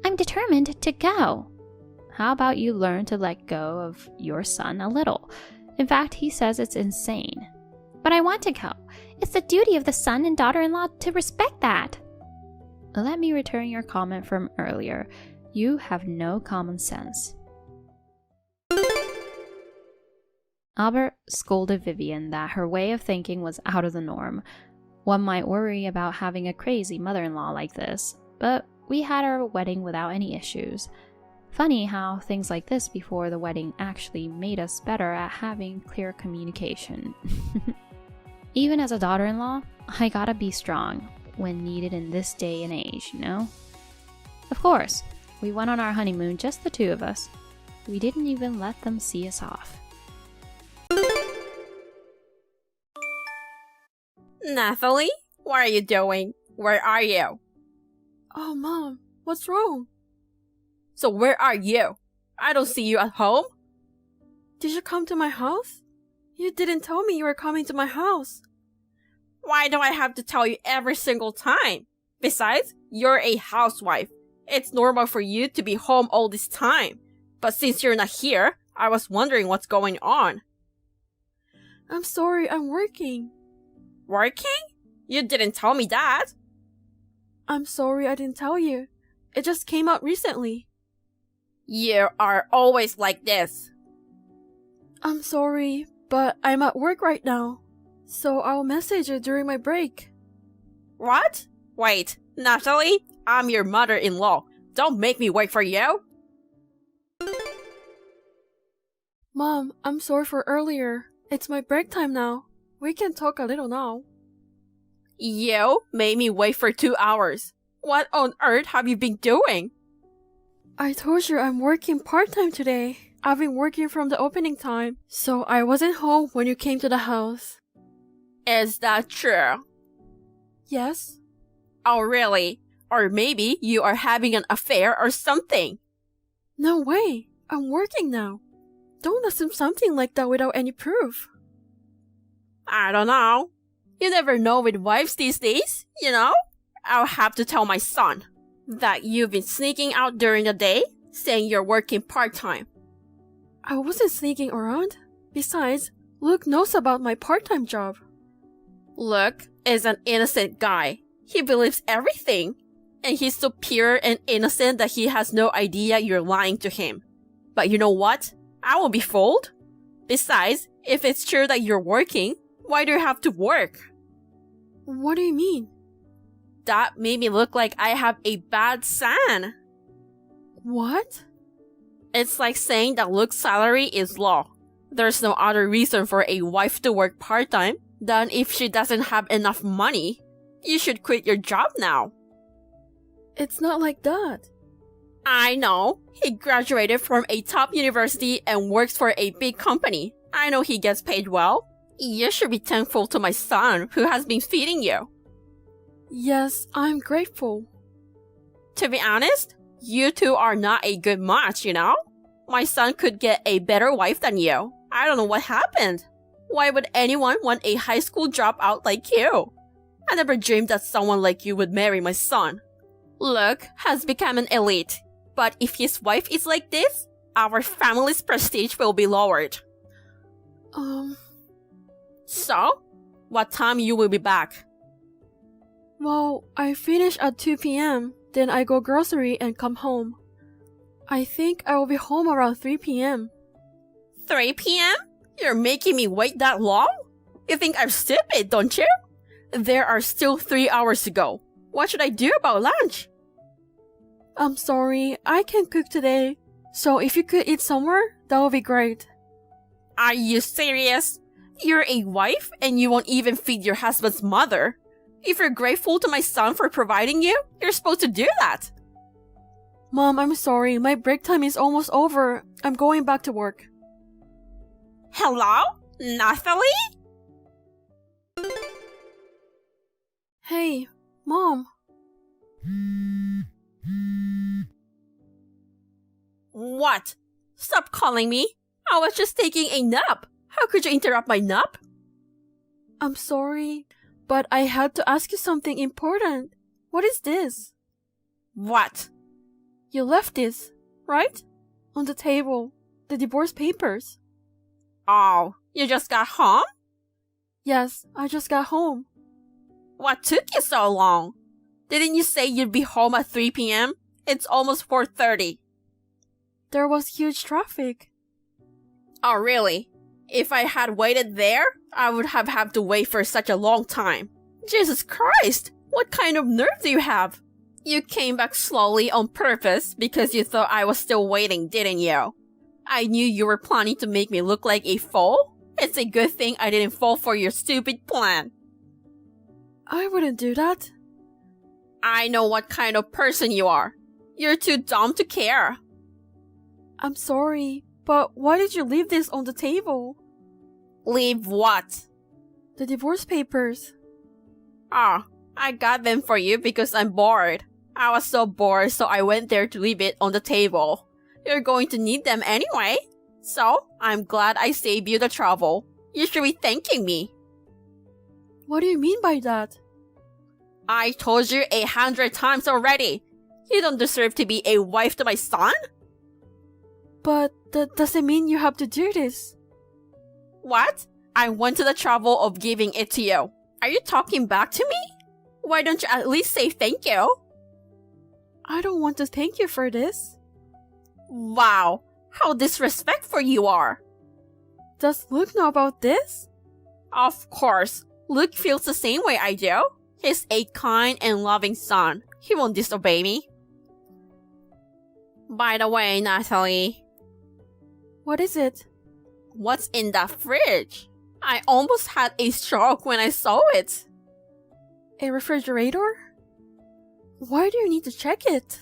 I'm determined to go. How about you learn to let go of your son a little? In fact, he says it's insane. But I want to go. It's the duty of the son and daughter-in-law to respect that. Let me return your comment from earlier. You have no common sense. Albert scolded Vivian that her way of thinking was out of the norm. One might worry about having a crazy mother-in-law like this, but we had our wedding without any issues. Funny how things like this before the wedding actually made us better at having clear communication. Even as a daughter-in-law, I gotta be strong when needed in this day and age, you know? Of course, we went on our honeymoon, just the two of us. We didn't even let them see us off. Nathalie, what are you doing? Where are you? Oh, Mom, what's wrong? So where are you? I don't see you at home. Did you come to my house? You didn't tell me you were coming to my house. Why do I have to tell you every single time? Besides, you're a housewife. It's normal for you to be home all this time. But since you're not here, I was wondering what's going on. I'm sorry, I'm working. Working? You didn't tell me that. I'm sorry I didn't tell you. It just came out recently. You are always like this. I'm sorry, but I'm at work right now. So I'll message you during my break. What? Wait, Natalie, I'm your mother-in-law. Don't make me wait for you. Mom, I'm sorry for earlier. It's my break time now. We can talk a little now. You made me wait for 2 hours. What on earth have you been doing? I told you I'm working part-time today. I've been working from the opening time, so I wasn't home when you came to the house. Is that true? Yes? Oh, really? Or maybe you are having an affair or something. No way. I'm working now. Don't assume something like that without any proof. I don't know. You never know with wives these days, you know? I'll have to tell my son that you've been sneaking out during the day, saying you're working part-time. I wasn't sneaking around. Besides, Luke knows about my part-time job. Luke is an innocent guy. He believes everything. And he's so pure and innocent that he has no idea you're lying to him. But you know what? I won't be fooled. Besides, if it's true that you're working, why do you have to work? What do you mean? That made me look like I have a bad son. What? It's like saying that Luke's salary is low. There's no other reason for a wife to work part-time than if she doesn't have enough money. You should quit your job now. It's not like that. I know. He graduated from a top university and works for a big company. I know he gets paid well. You should be thankful to my son who has been feeding you. Yes, I'm grateful. To be honest, you two are not a good match, you know? My son could get a better wife than you. I don't know what happened. Why would anyone want a high school dropout like you? I never dreamed that someone like you would marry my son. Luke has become an elite, but if his wife is like this, our family's prestige will be lowered. So, what time you will be back? Well, I finish at 2 p.m., then I go grocery and come home. I think I will be home around 3 p.m. 3 p.m.? You're making me wait that long? You think I'm stupid, don't you? There are still 3 hours to go. What should I do about lunch? I'm sorry, I can't cook today. So if you could eat somewhere, that would be great. Are you serious? You're a wife and you won't even feed your husband's mother. If you're grateful to my son for providing you, you're supposed to do that. Mom, I'm sorry. My break time is almost over. I'm going back to work. Hello? Nathalie? Hey, Mom. What? Stop calling me. I was just taking a nap. How could you interrupt my nap? I'm sorry, but I had to ask you something important. What is this? What? You left this, right? On the table. The divorce papers. Oh, you just got home? Yes, I just got home. What took you so long? Didn't you say you'd be home at 3 p.m.? It's almost 4:30. There was huge traffic. Oh, really? If I had waited there, I would have had to wait for such a long time. Jesus Christ! What kind of nerve do you have? You came back slowly on purpose because you thought I was still waiting, didn't you? I knew you were planning to make me look like a fool. It's a good thing I didn't fall for your stupid plan. I wouldn't do that. I know what kind of person you are. You're too dumb to care. I'm sorry, but why did you leave this on the table? Leave what? The divorce papers. Ah, I got them for you because I'm bored. I was so bored, so I went there to leave it on the table. You're going to need them anyway. So, I'm glad I saved you the trouble. You should be thanking me. What do you mean by that? I told you 100 times already. You don't deserve to be a wife to my son? But that doesn't mean you have to do this. What? I went to the trouble of giving it to you. Are you talking back to me? Why don't you at least say thank you? I don't want to thank you for this. Wow, how disrespectful you are. Does Luke know about this? Of course, Luke feels the same way I do. He's a kind and loving son. He won't disobey me. By the way, Natalie. What is it? What's in that fridge? I almost had a stroke when I saw it. A refrigerator? Why do you need to check it?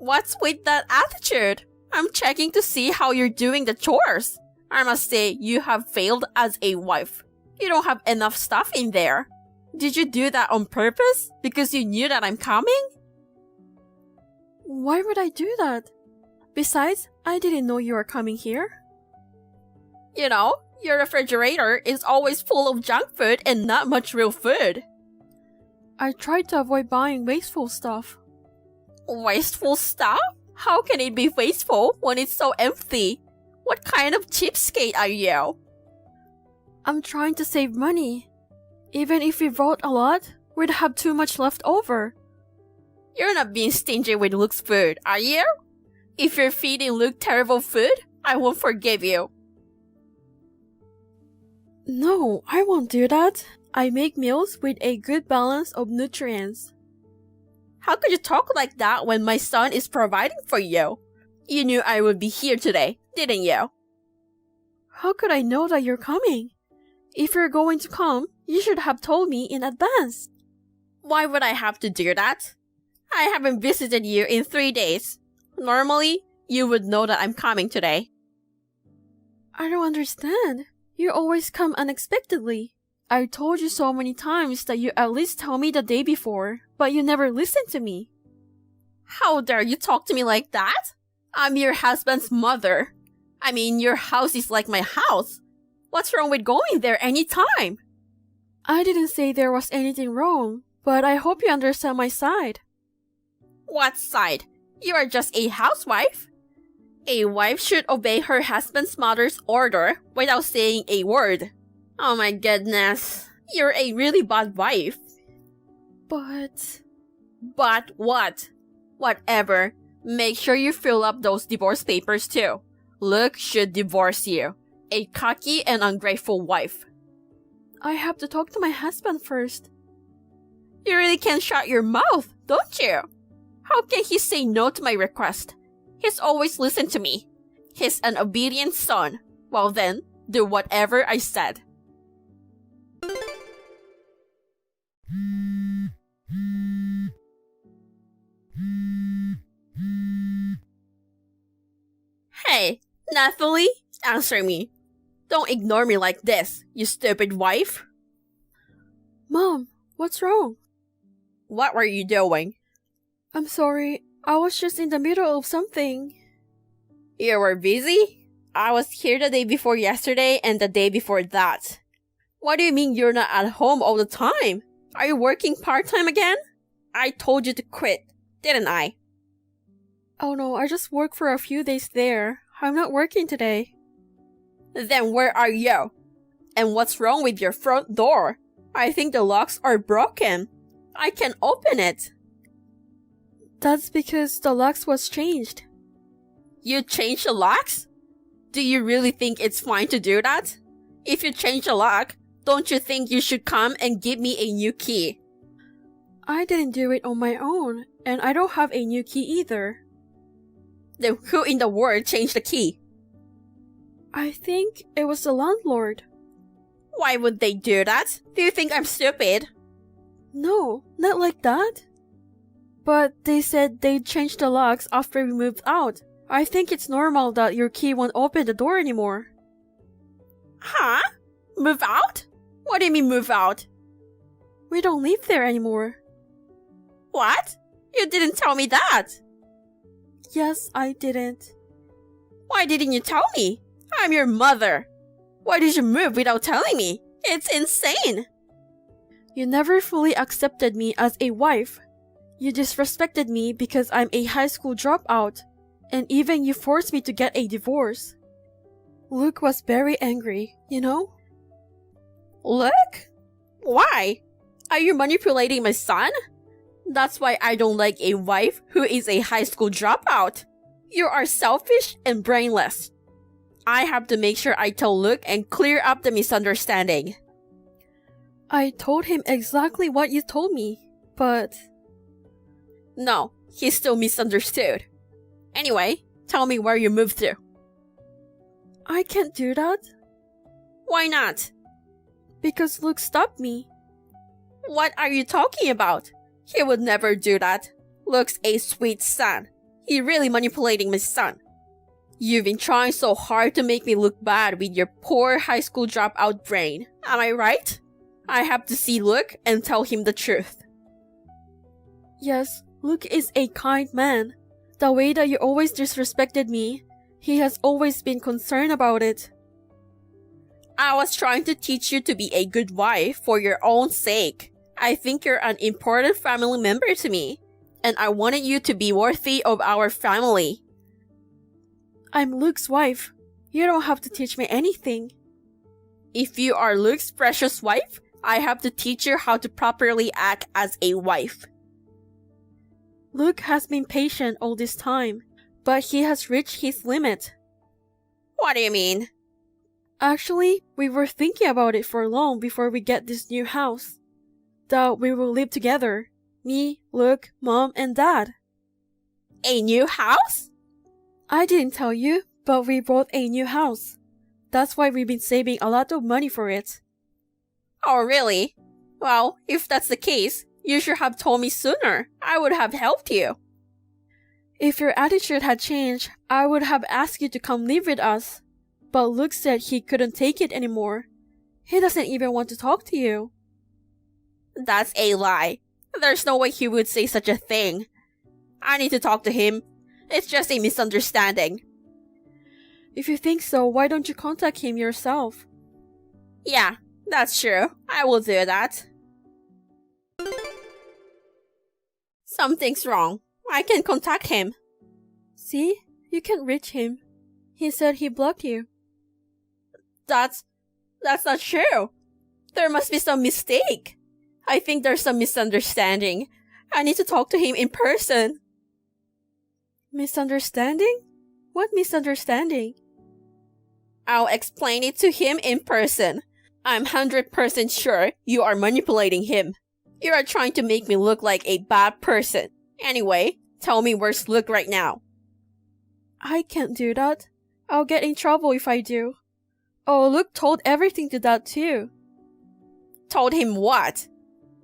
What's with that attitude? I'm checking to see how you're doing the chores. I must say, you have failed as a wife. You don't have enough stuff in there. Did you do that on purpose? Because you knew that I'm coming? Why would I do that? Besides, I didn't know you were coming here. You know, your refrigerator is always full of junk food and not much real food. I tried to avoid buying wasteful stuff. Wasteful stuff? How can it be wasteful when it's so empty? What kind of cheapskate are you? I'm trying to save money. Even if we bought a lot, we'd have too much left over. You're not being stingy with Luke's food, are you? If you're feeding Luke terrible food, I won't forgive you. No, I won't do that. I make meals with a good balance of nutrients. How could you talk like that when my son is providing for you? You knew I would be here today, didn't you? How could I know that you're coming? If you're going to come, you should have told me in advance. Why would I have to do that? I haven't visited you in 3 days. Normally, you would know that I'm coming today. I don't understand. You always come unexpectedly. I told you so many times that you at least tell me the day before, but you never listen to me. How dare you talk to me like that? I'm your husband's mother. I mean, your house is like my house. What's wrong with going there anytime? I didn't say there was anything wrong, but I hope you understand my side. What side? You are just a housewife. A wife should obey her husband's mother's order without saying a word. Oh my goodness. You're a really bad wife. But what? Whatever. Make sure you fill up those divorce papers too. Luke should divorce you. A cocky and ungrateful wife. I have to talk to my husband first. You really can shut your mouth, don't you? How can he say no to my request? He's always listened to me. He's an obedient son. Well then, do whatever I said. Hey, Nathalie, answer me. Don't ignore me like this, you stupid wife. Mom, what's wrong? What were you doing? I'm sorry, I was just in the middle of something. You were busy? I was here the day before yesterday and the day before that. What do you mean you're not at home all the time? Are you working part-time again? I told you to quit, didn't I? Oh no, I just worked for a few days there. I'm not working today. Then where are you? And what's wrong with your front door? I think the locks are broken. I can open it. That's because the locks was changed. You changed the locks? Do you really think it's fine to do that? If you change the lock, don't you think you should come and give me a new key? I didn't do it on my own, and I don't have a new key either. Then who in the world changed the key? I think it was the landlord. Why would they do that? Do you think I'm stupid? No, not like that. But they said they'd change the locks after we moved out. I think it's normal that your key won't open the door anymore. Huh? Move out? What do you mean move out? We don't live there anymore. What? You didn't tell me that. Yes, I didn't. Why didn't you tell me? I'm your mother. Why did you move without telling me? It's insane. You never fully accepted me as a wife. You disrespected me because I'm a high school dropout, and even you forced me to get a divorce. Luke was very angry, you know? Look? Why? Are you manipulating my son? That's why I don't like a wife who is a high school dropout. You are selfish and brainless. I have to make sure I tell Luke and clear up the misunderstanding. I told him exactly what you told me, but... No, he still misunderstood. Anyway, tell me where you moved to. I can't do that. Why not? Because Luke stopped me. What are you talking about? He would never do that. Luke's a sweet son. He's really manipulating my son. You've been trying so hard to make me look bad with your poor high school dropout brain. Am I right? I have to see Luke and tell him the truth. Yes, Luke is a kind man. The way that you always disrespected me, he has always been concerned about it. I was trying to teach you to be a good wife for your own sake. I think you're an important family member to me, and I wanted you to be worthy of our family. I'm Luke's wife. You don't have to teach me anything. If you are Luke's precious wife, I have to teach you how to properly act as a wife. Luke has been patient all this time, but he has reached his limit. What do you mean? Actually, we were thinking about it for long before we get this new house. That we will live together. Me, Luke, Mom, and Dad. A new house? I didn't tell you, but we bought a new house. That's why we've been saving a lot of money for it. Oh, really? Well, if that's the case, you should have told me sooner. I would have helped you. If your attitude had changed, I would have asked you to come live with us. But Luke said he couldn't take it anymore. He doesn't even want to talk to you. That's a lie. There's no way he would say such a thing. I need to talk to him. It's just a misunderstanding. If you think so, why don't you contact him yourself? Yeah, that's true. I will do that. Something's wrong. I can contact him. See? You can't reach him. He said he blocked you. That's not true. There must be some mistake. I think there's some misunderstanding. I need to talk to him in person. Misunderstanding? What misunderstanding? I'll explain it to him in person. I'm 100% sure you are manipulating him. You are trying to make me look like a bad person. Anyway, tell me where's Luke right now. I can't do that. I'll get in trouble if I do. Oh, Luke told everything to Dad too. Told him what?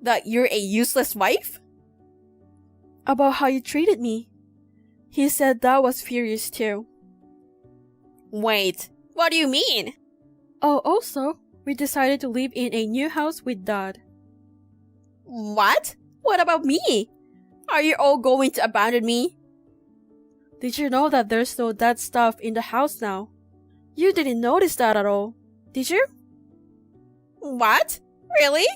That you're a useless wife? About how you treated me. He said Dad was furious too. Wait, what do you mean? Oh, also, we decided to live in a new house with Dad. What? What about me? Are you all going to abandon me? Did you know that there's no Dad stuff in the house now? You didn't notice that at all, did you? What? Really?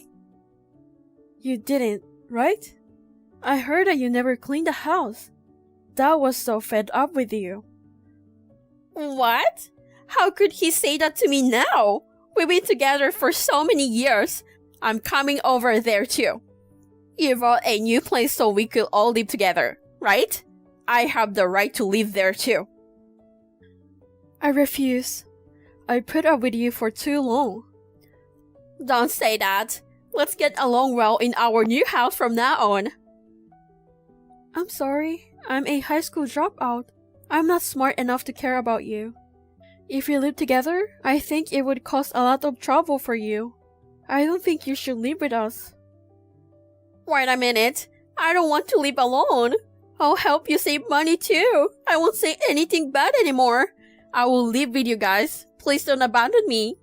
You didn't, right? I heard that you never cleaned the house. Dad was so fed up with you. What? How could he say that to me now? We've been together for so many years. I'm coming over there too. You bought a new place so we could all live together, right? I have the right to live there too. I refuse. I put up with you for too long. Don't say that. Let's get along well in our new house from now on. I'm sorry. I'm a high school dropout. I'm not smart enough to care about you. If we live together, I think it would cause a lot of trouble for you. I don't think you should live with us. Wait a minute. I don't want to live alone. I'll help you save money too. I won't say anything bad anymore. I will live with you guys. Please don't abandon me.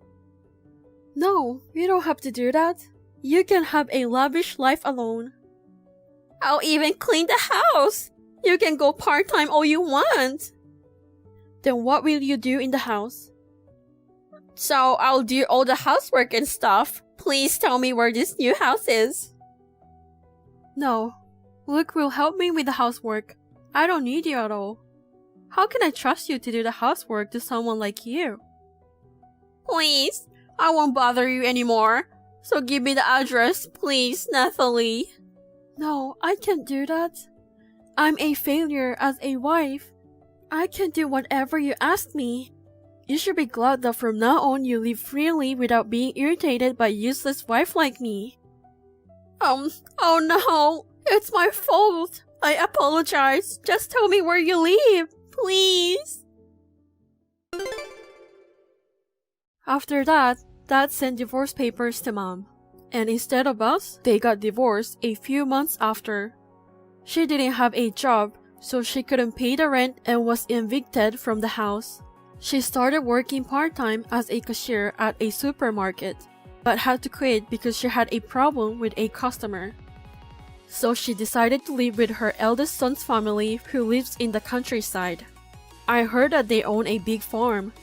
No, you don't have to do that. You can have a lavish life alone. I'll even clean the house. You can go part-time all you want. Then what will you do in the house? So I'll do all the housework and stuff. Please tell me where this new house is. No. Luke will help me with the housework. I don't need you at all. How can I trust you to do the housework to someone like you? Please, I won't bother you anymore. So give me the address, please, Nathalie. No, I can't do that. I'm a failure as a wife. I can do whatever you ask me. You should be glad that from now on you live freely without being irritated by a useless wife like me. Oh no, it's my fault. I apologize. Just tell me where you live, please. After that, Dad sent divorce papers to Mom. And instead of us, they got divorced a few months after. She didn't have a job, so she couldn't pay the rent and was evicted from the house. She started working part-time as a cashier at a supermarket, but had to quit because she had a problem with a customer. So she decided to live with her eldest son's family who lives in the countryside. I heard that they own a big farm.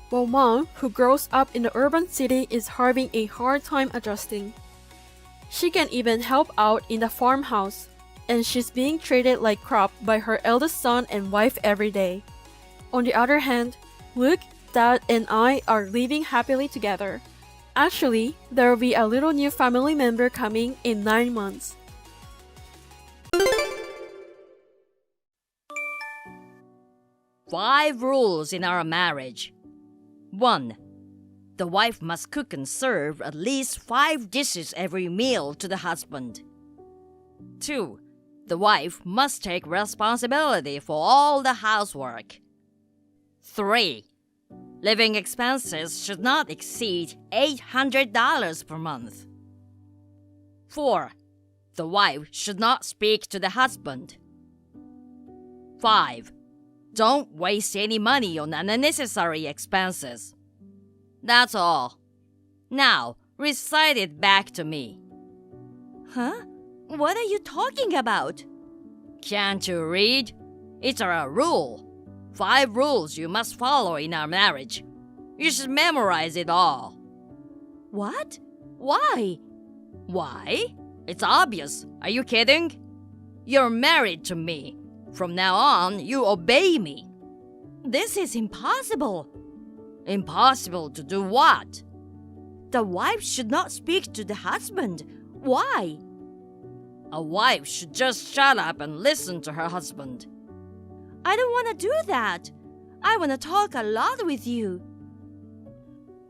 While Mom, who grows up in the urban city, is having a hard time adjusting. She can even help out in the farmhouse, and she's being treated like crap by her eldest son and wife every day. On the other hand, Luke, Dad, and I are living happily together. Actually, there will be a little new family member coming in 9 months. Five rules in our marriage. 1. The wife must cook and serve at least 5 dishes every meal to the husband. 2. The wife must take responsibility for all the housework. 3. Living expenses should not exceed $800 per month. 4. The wife should not speak to the husband. 5. Don't waste any money on unnecessary expenses. That's all. Now, recite it back to me. Huh? What are you talking about? Can't you read? It's a rule. 5 rules you must follow in our marriage. You should memorize it all. What? Why? Why? It's obvious. Are you kidding? You're married to me. From now on, you obey me. This is impossible. Impossible to do what? The wife should not speak to the husband. Why? A wife should just shut up and listen to her husband. I don't want to do that. I want to talk a lot with you.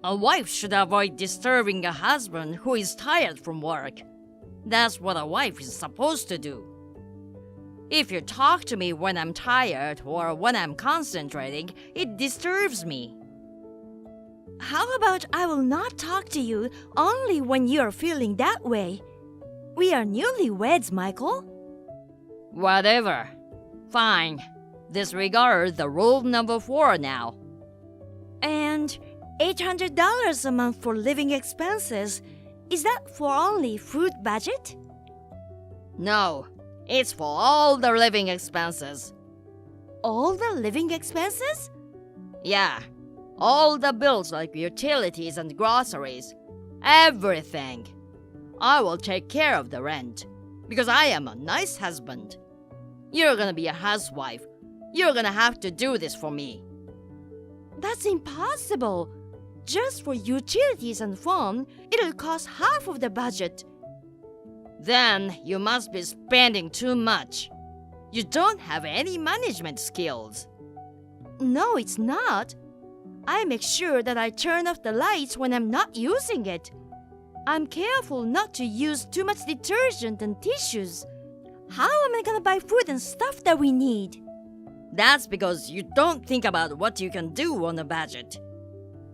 A wife should avoid disturbing a husband who is tired from work. That's what a wife is supposed to do. If you talk to me when I'm tired or when I'm concentrating, it disturbs me. How about I will not talk to you only when you are feeling that way? We are newlyweds, Michael. Whatever. Fine. Disregard the rule number 4 now. And $800 a month for living expenses. Is that for only food budget? No, it's for all the living expenses. All the living expenses? Yeah, all the bills like utilities and groceries. Everything. I will take care of the rent because I am a nice husband. You're gonna be a housewife. You're gonna have to do this for me. That's impossible. Just for utilities and phone, it'll cost half of the budget. Then you must be spending too much. You don't have any management skills. No, it's not. I make sure that I turn off the lights when I'm not using it. I'm careful not to use too much detergent and tissues. How am I gonna buy food and stuff that we need? That's because you don't think about what you can do on a budget.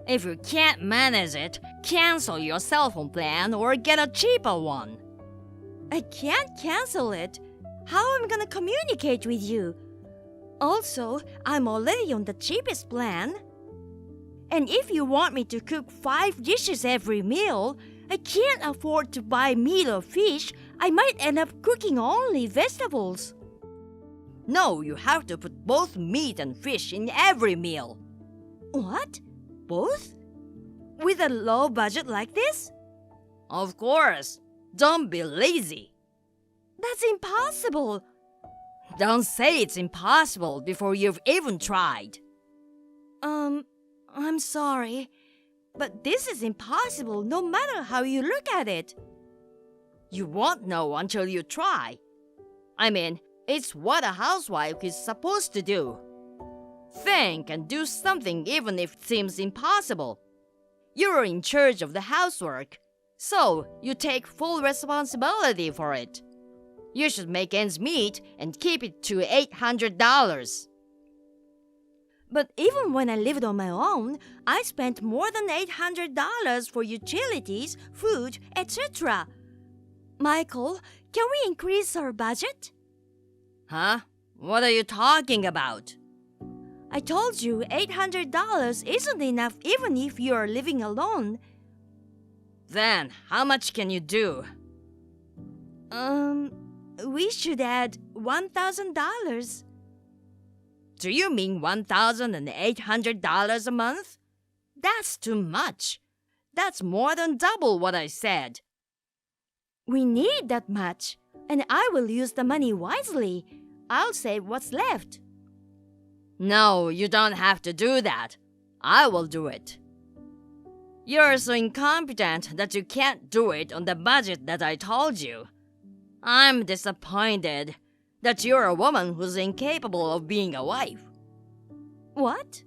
If you can't manage it, cancel your cell phone plan or get a cheaper one. I can't cancel it. How am I gonna communicate with you? Also, I'm already on the cheapest plan. And if you want me to cook 5 dishes every meal, I can't afford to buy meat or fish. I might end up cooking only vegetables. No, you have to put both meat and fish in every meal. What? Both? With a low budget like this? Of course. Don't be lazy. That's impossible. Don't say it's impossible before you've even tried. I'm sorry, but this is impossible no matter how you look at it. You won't know until you try. I mean, it's what a housewife is supposed to do. Think and do something even if it seems impossible. You're in charge of the housework, so you take full responsibility for it. You should make ends meet and keep it to $800. But even when I lived on my own, I spent more than $800 for utilities, food, etc. Michael, can we increase our budget? Huh? What are you talking about? I told you $800 isn't enough even if you are living alone. Then, how much can you do? We should add $1,000. Do you mean $1,800 a month? That's too much. That's more than double what I said. We need that much, and I will use the money wisely. I'll save what's left. No, you don't have to do that. I will do it. You're so incompetent that you can't do it on the budget that I told you. I'm disappointed that you're a woman who's incapable of being a wife. What?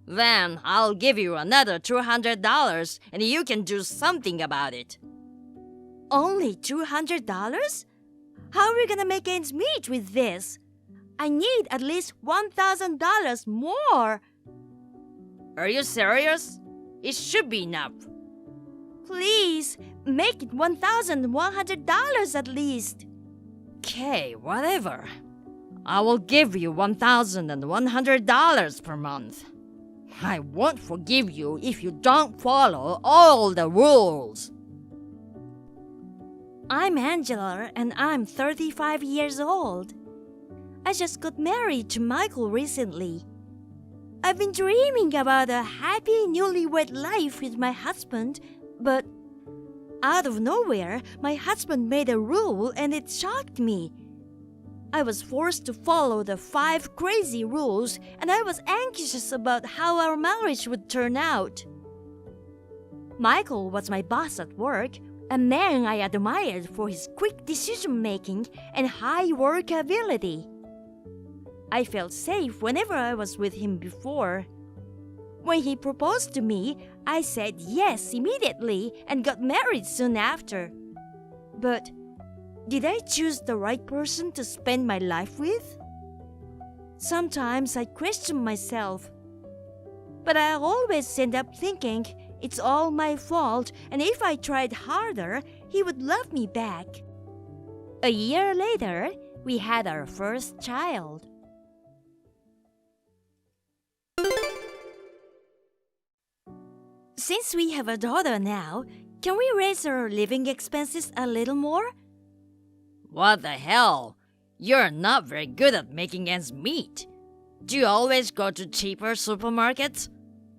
Then I'll give you another $200 and you can do something about it. Only $200? How are we gonna make ends meet with this? I need at least $1,000 more. Are you serious? It should be enough. Please, make it $1,100 at least. Okay, whatever. I will give you $1,100 per month. I won't forgive you if you don't follow all the rules. I'm Angela and I'm 35 years old. I just got married to Michael recently. I've been dreaming about a happy newlywed life with my husband, but out of nowhere, my husband made a rule and it shocked me. I was forced to follow the 5 crazy rules and I was anxious about how our marriage would turn out. Michael was my boss at work, a man I admired for his quick decision-making and high work ability. I felt safe whenever I was with him before. When he proposed to me, I said yes immediately and got married soon after. But did I choose the right person to spend my life with? Sometimes I question myself. But I always end up thinking it's all my fault, and if I tried harder, he would love me back. A year later, we had our first child. Since we have a daughter now, can we raise our living expenses a little more? What the hell? You're not very good at making ends meet. Do you always go to cheaper supermarkets?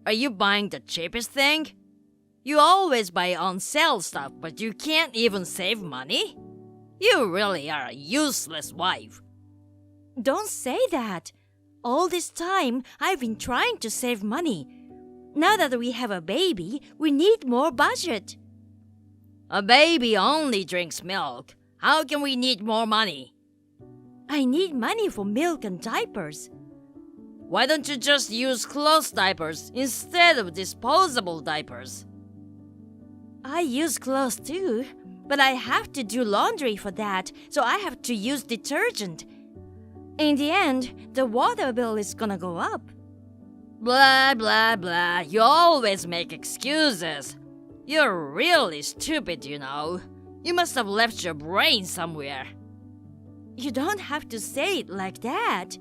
Are you buying the cheapest thing? You always buy on sale stuff, but you can't even save money? You really are a useless wife. Don't say that. All this time, I've been trying to save money. Now that we have a baby, we need more budget. A baby only drinks milk. How can we need more money? I need money for milk and diapers. Why don't you just use cloth diapers instead of disposable diapers? I use clothes too, but I have to do laundry for that, so I have to use detergent. In the end, the water bill is gonna go up. Blah, blah, blah. You always make excuses. You're really stupid, you know. You must have left your brain somewhere. You don't have to say it like that.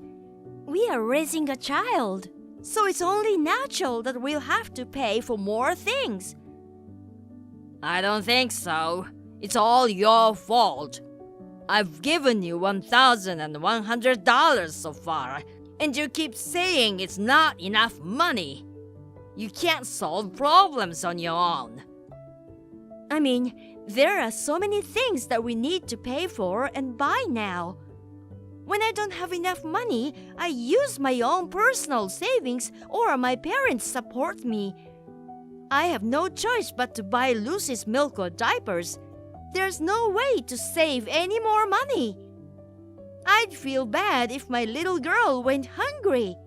We are raising a child, so it's only natural that we'll have to pay for more things. I don't think so. It's all your fault. I've given you $1,100 so far, and you keep saying it's not enough money. You can't solve problems on your own. I mean, there are so many things that we need to pay for and buy now. When I don't have enough money, I use my own personal savings or my parents support me. I have no choice but to buy Lucy's milk or diapers. There's no way to save any more money. I'd feel bad if my little girl went hungry.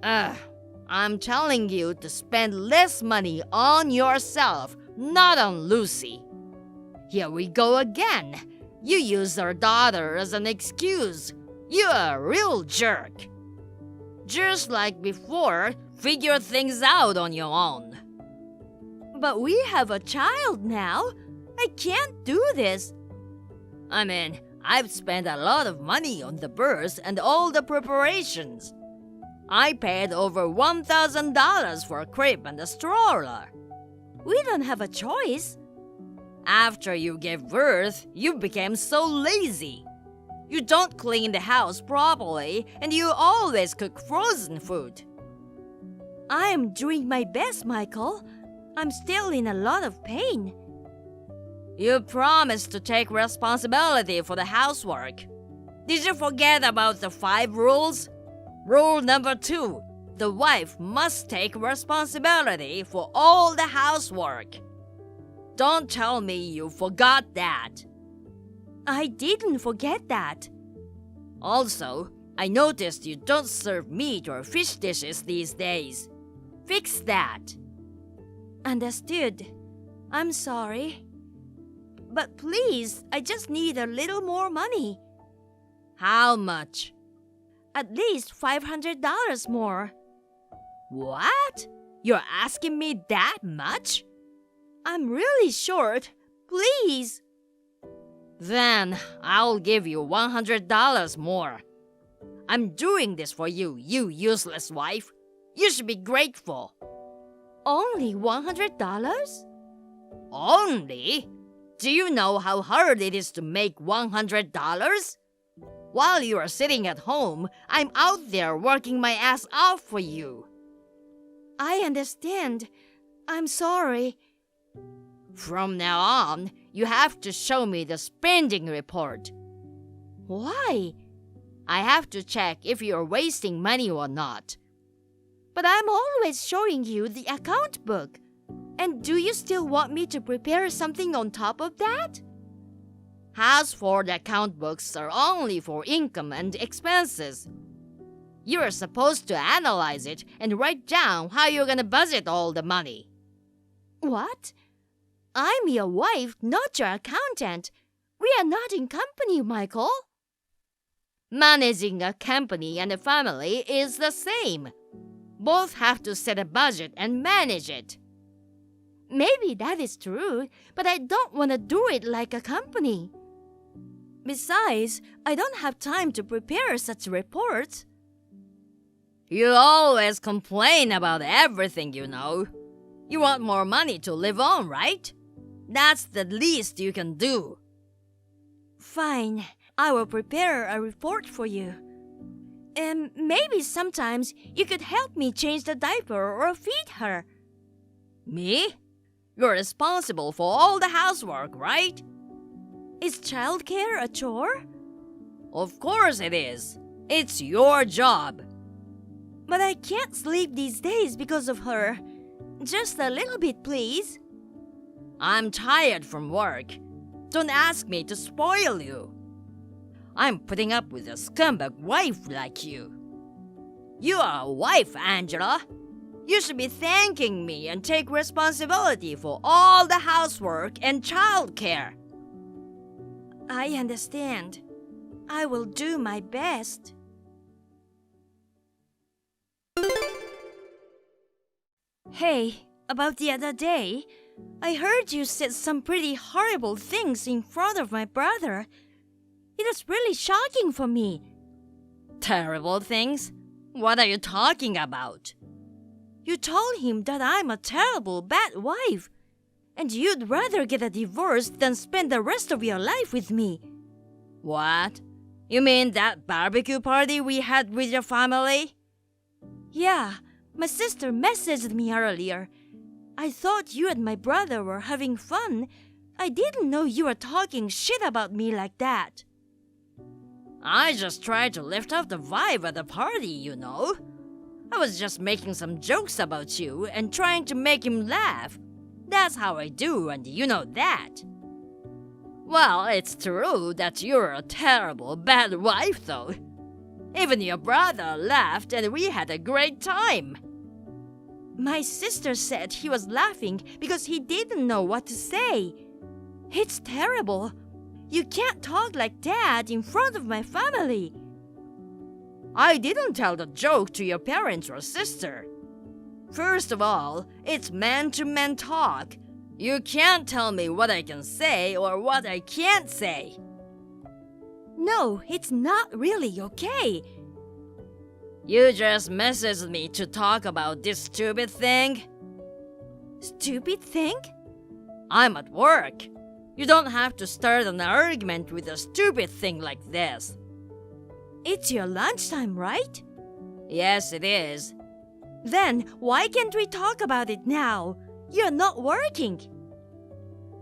I'm telling you to spend less money on yourself, not on Lucy. Here we go again. You use our daughter as an excuse. You're a real jerk. Just like before, figure things out on your own. But we have a child now. I can't do this. I mean, I've spent a lot of money on the birth and all the preparations. I paid over $1,000 for a crib and a stroller. We don't have a choice. After you gave birth, you became so lazy. You don't clean the house properly, and you always cook frozen food. I am doing my best, Michael. I'm still in a lot of pain. You promised to take responsibility for the housework. Did you forget about the 5 rules? Rule number 2, the wife must take responsibility for all the housework. Don't tell me you forgot that. I didn't forget that. Also, I noticed you don't serve meat or fish dishes these days. Fix that. Understood. I'm sorry. But please, I just need a little more money. How much? At least $500 more. What? You're asking me that much? I'm really short. Please. Then I'll give you $100 more. I'm doing this for you, you useless wife. You should be grateful. Only $100? Only? Do you know how hard it is to make $100? While you are sitting at home, I'm out there working my ass off for you. I understand. I'm sorry. From now on, you have to show me the spending report. Why? I have to check if you're wasting money or not. But I'm always showing you the account book. And do you still want me to prepare something on top of that? As for the account books are only for income and expenses. You're supposed to analyze it and write down how you're gonna budget all the money. What? I'm your wife, not your accountant. We are not in company, Michael. Managing a company and a family is the same. Both have to set a budget and manage it. Maybe that is true, but I don't want to do it like a company. Besides, I don't have time to prepare such reports. You always complain about everything, you know. You want more money to live on, right? That's the least you can do. Fine, I will prepare a report for you. And maybe sometimes you could help me change the diaper or feed her. Me? You're responsible for all the housework, right? Is childcare a chore? Of course it is. It's your job. But I can't sleep these days because of her. Just a little bit, please. I'm tired from work. Don't ask me to spoil you. I'm putting up with a scumbag wife like you. You are a wife, Angela. You should be thanking me and take responsibility for all the housework and childcare. I understand. I will do my best. Hey, about the other day, I heard you said some pretty horrible things in front of my brother. It was really shocking for me. Terrible things? What are you talking about? You told him that I'm a terrible, bad wife, and you'd rather get a divorce than spend the rest of your life with me. What? You mean that barbecue party we had with your family? Yeah, my sister messaged me earlier. I thought you and my brother were having fun. I didn't know you were talking shit about me like that. I just tried to lift up the vibe at the party, you know. I was just making some jokes about you and trying to make him laugh. That's how I do, and you know that. Well, it's true that you're a terrible, bad wife, though. Even your brother laughed and we had a great time. My sister said he was laughing because he didn't know what to say. It's terrible. You can't talk like that in front of my family. I didn't tell the joke to your parents or sister. First of all, it's man-to-man talk. You can't tell me what I can say or what I can't say. No, it's not really okay. You just messaged me to talk about this stupid thing? Stupid thing? I'm at work. You don't have to start an argument with a stupid thing like this. It's your lunchtime, right? Yes, it is. Then why can't we talk about it now? You're not working.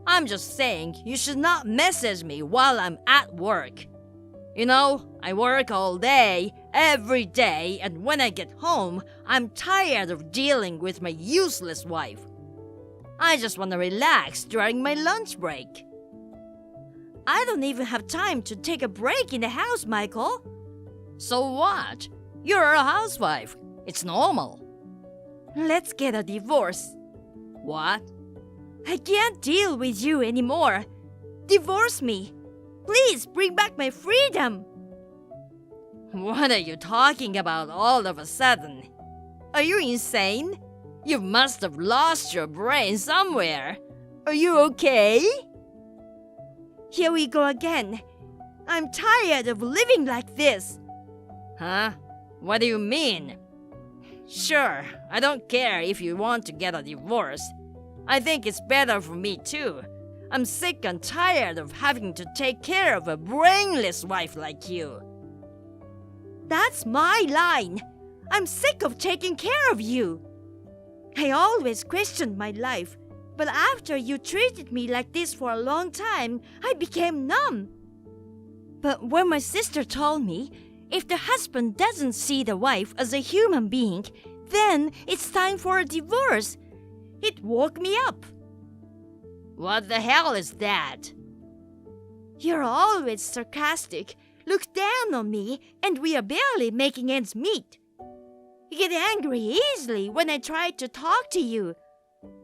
I'm just saying you should not message me while I'm at work. You know, I work all day, every day, and when I get home, I'm tired of dealing with my useless wife. I just want to relax during my lunch break. I don't even have time to take a break in the house, Michael. So what? You're a housewife. It's normal. Let's get a divorce. What? I can't deal with you anymore. Divorce me. Please bring back my freedom. What are you talking about all of a sudden? Are you insane? You must have lost your brain somewhere. Are you okay? Here we go again. I'm tired of living like this. Huh? What do you mean? Sure, I don't care if you want to get a divorce. I think it's better for me too. I'm sick and tired of having to take care of a brainless wife like you. That's my line. I'm sick of taking care of you. I always questioned my life, but after you treated me like this for a long time, I became numb. But when my sister told me, if the husband doesn't see the wife as a human being, then it's time for a divorce, it woke me up. What the hell is that? You're always sarcastic, look down on me, and we are barely making ends meet. You get angry easily when I try to talk to you.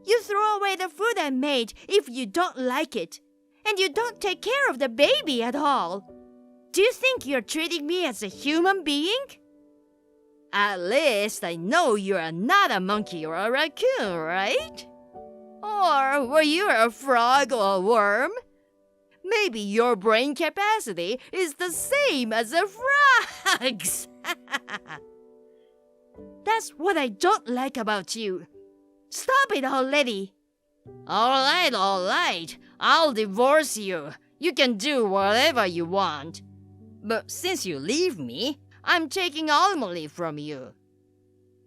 You throw away the food I made if you don't like it, and you don't take care of the baby at all. Do you think you're treating me as a human being? At least I know you're not a monkey or a raccoon, right? Or were you a frog or a worm? Maybe your brain capacity is the same as a frog's. That's what I don't like about you. Stop it already. All right. I'll divorce you. You can do whatever you want. But since you leave me, I'm taking alimony from you.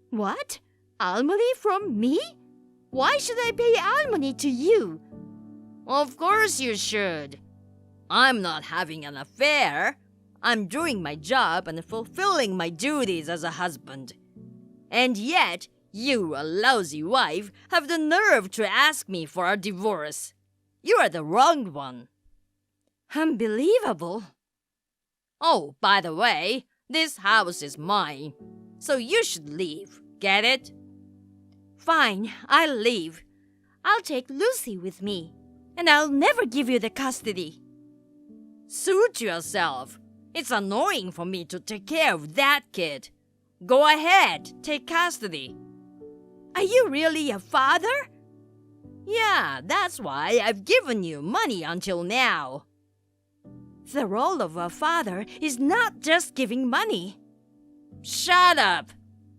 What? Alimony from me? Why should I pay alimony to you? Of course you should. I'm not having an affair. I'm doing my job and fulfilling my duties as a husband. And yet, you, a lousy wife, have the nerve to ask me for a divorce. You are the wrong one. Unbelievable. Oh, by the way, this house is mine, so you should leave. Get it? Fine, I'll leave. I'll take Lucy with me, and I'll never give you the custody. Suit yourself. It's annoying for me to take care of that kid. Go ahead, take custody. Are you really a father? Yeah, that's why I've given you money until now. The role of a father is not just giving money. Shut up!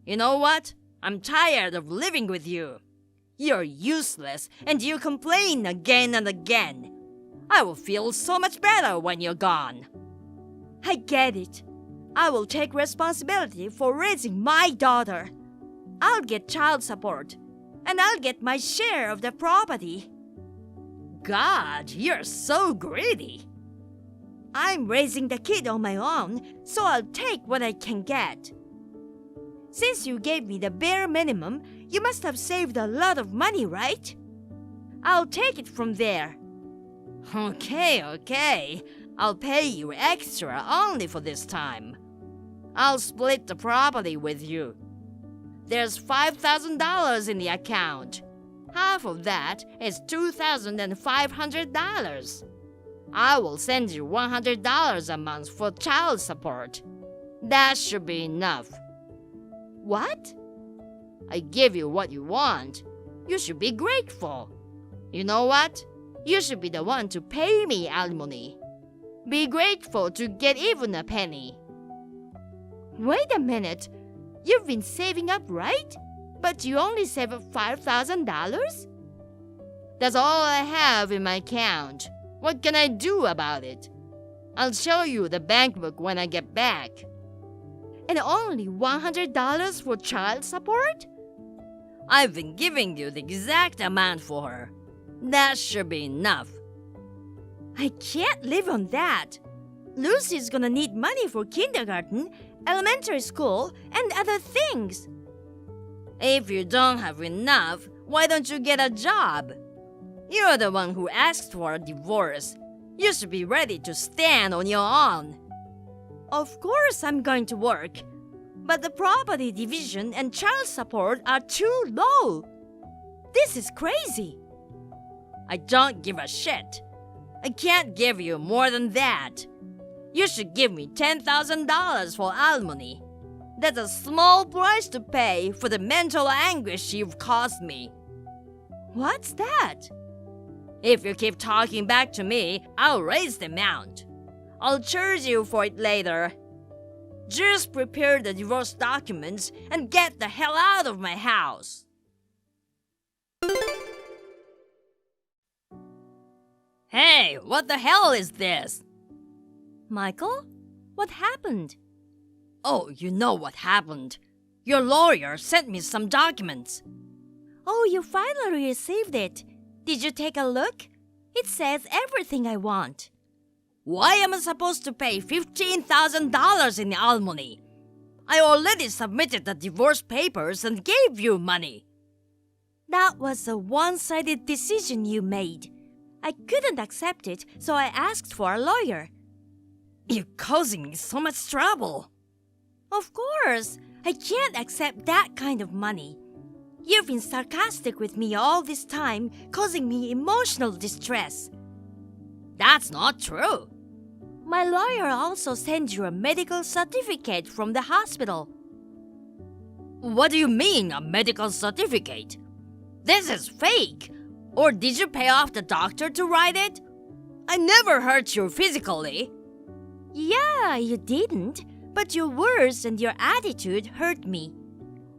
You know what? I'm tired of living with you. You're useless and you complain again and again. I will feel so much better when you're gone. I get it. I will take responsibility for raising my daughter. I'll get child support, and I'll get my share of the property. God, you're so greedy. I'm raising the kid on my own, so I'll take what I can get. Since you gave me the bare minimum, you must have saved a lot of money, right? I'll take it from there. Okay. I'll pay you extra only for this time. I'll split the property with you. There's $5,000 in the account. Half of that is $2,500. I will send you $100 a month for child support. That should be enough. What? I give you what you want. You should be grateful. You know what? You should be the one to pay me alimony. Be grateful to get even a penny. Wait a minute. You've been saving up, right? But you only saved up $5,000? That's all I have in my account. What can I do about it? I'll show you the bank book when I get back. And only $100 for child support? I've been giving you the exact amount for her. That should be enough. I can't live on that. Lucy's gonna need money for kindergarten, elementary school, and other things. If you don't have enough, why don't you get a job? You're the one who asked for a divorce. You should be ready to stand on your own. Of course I'm going to work, but the property division and child support are too low. This is crazy. I don't give a shit. I can't give you more than that. You should give me $10,000 for alimony. That's a small price to pay for the mental anguish you've caused me. What's that? If you keep talking back to me, I'll raise the amount. I'll charge you for it later. Just prepare the divorce documents and get the hell out of my house. Hey, what the hell is this? Michael? What happened? Oh, you know what happened. Your lawyer sent me some documents. Oh, you finally received it. Did you take a look? It says everything I want. Why am I supposed to pay $15,000 in alimony? I already submitted the divorce papers and gave you money. That was a one-sided decision you made. I couldn't accept it, so I asked for a lawyer. You're causing me so much trouble. Of course, I can't accept that kind of money. You've been sarcastic with me all this time, causing me emotional distress. That's not true. My lawyer also sent you a medical certificate from the hospital. What do you mean, a medical certificate? This is fake. Or did you pay off the doctor to write it? I never hurt you physically. Yeah, you didn't, but your words and your attitude hurt me.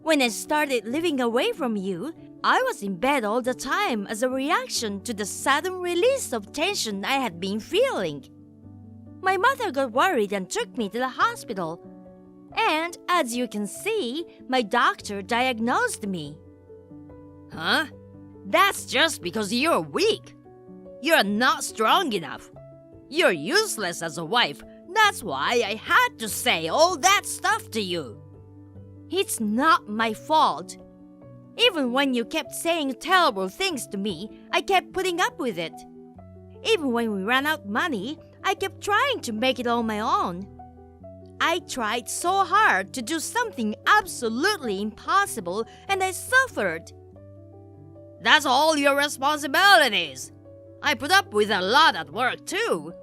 When I started living away from you, I was in bed all the time as a reaction to the sudden release of tension I had been feeling. My mother got worried and took me to the hospital. And as you can see, my doctor diagnosed me. Huh? That's just because you're weak. You're not strong enough. You're useless as a wife. That's why I had to say all that stuff to you. It's not my fault. Even when you kept saying terrible things to me, I kept putting up with it. Even when we ran out of money, I kept trying to make it on my own. I tried so hard to do something absolutely impossible, and I suffered. That's all your responsibilities. I put up with a lot at work too.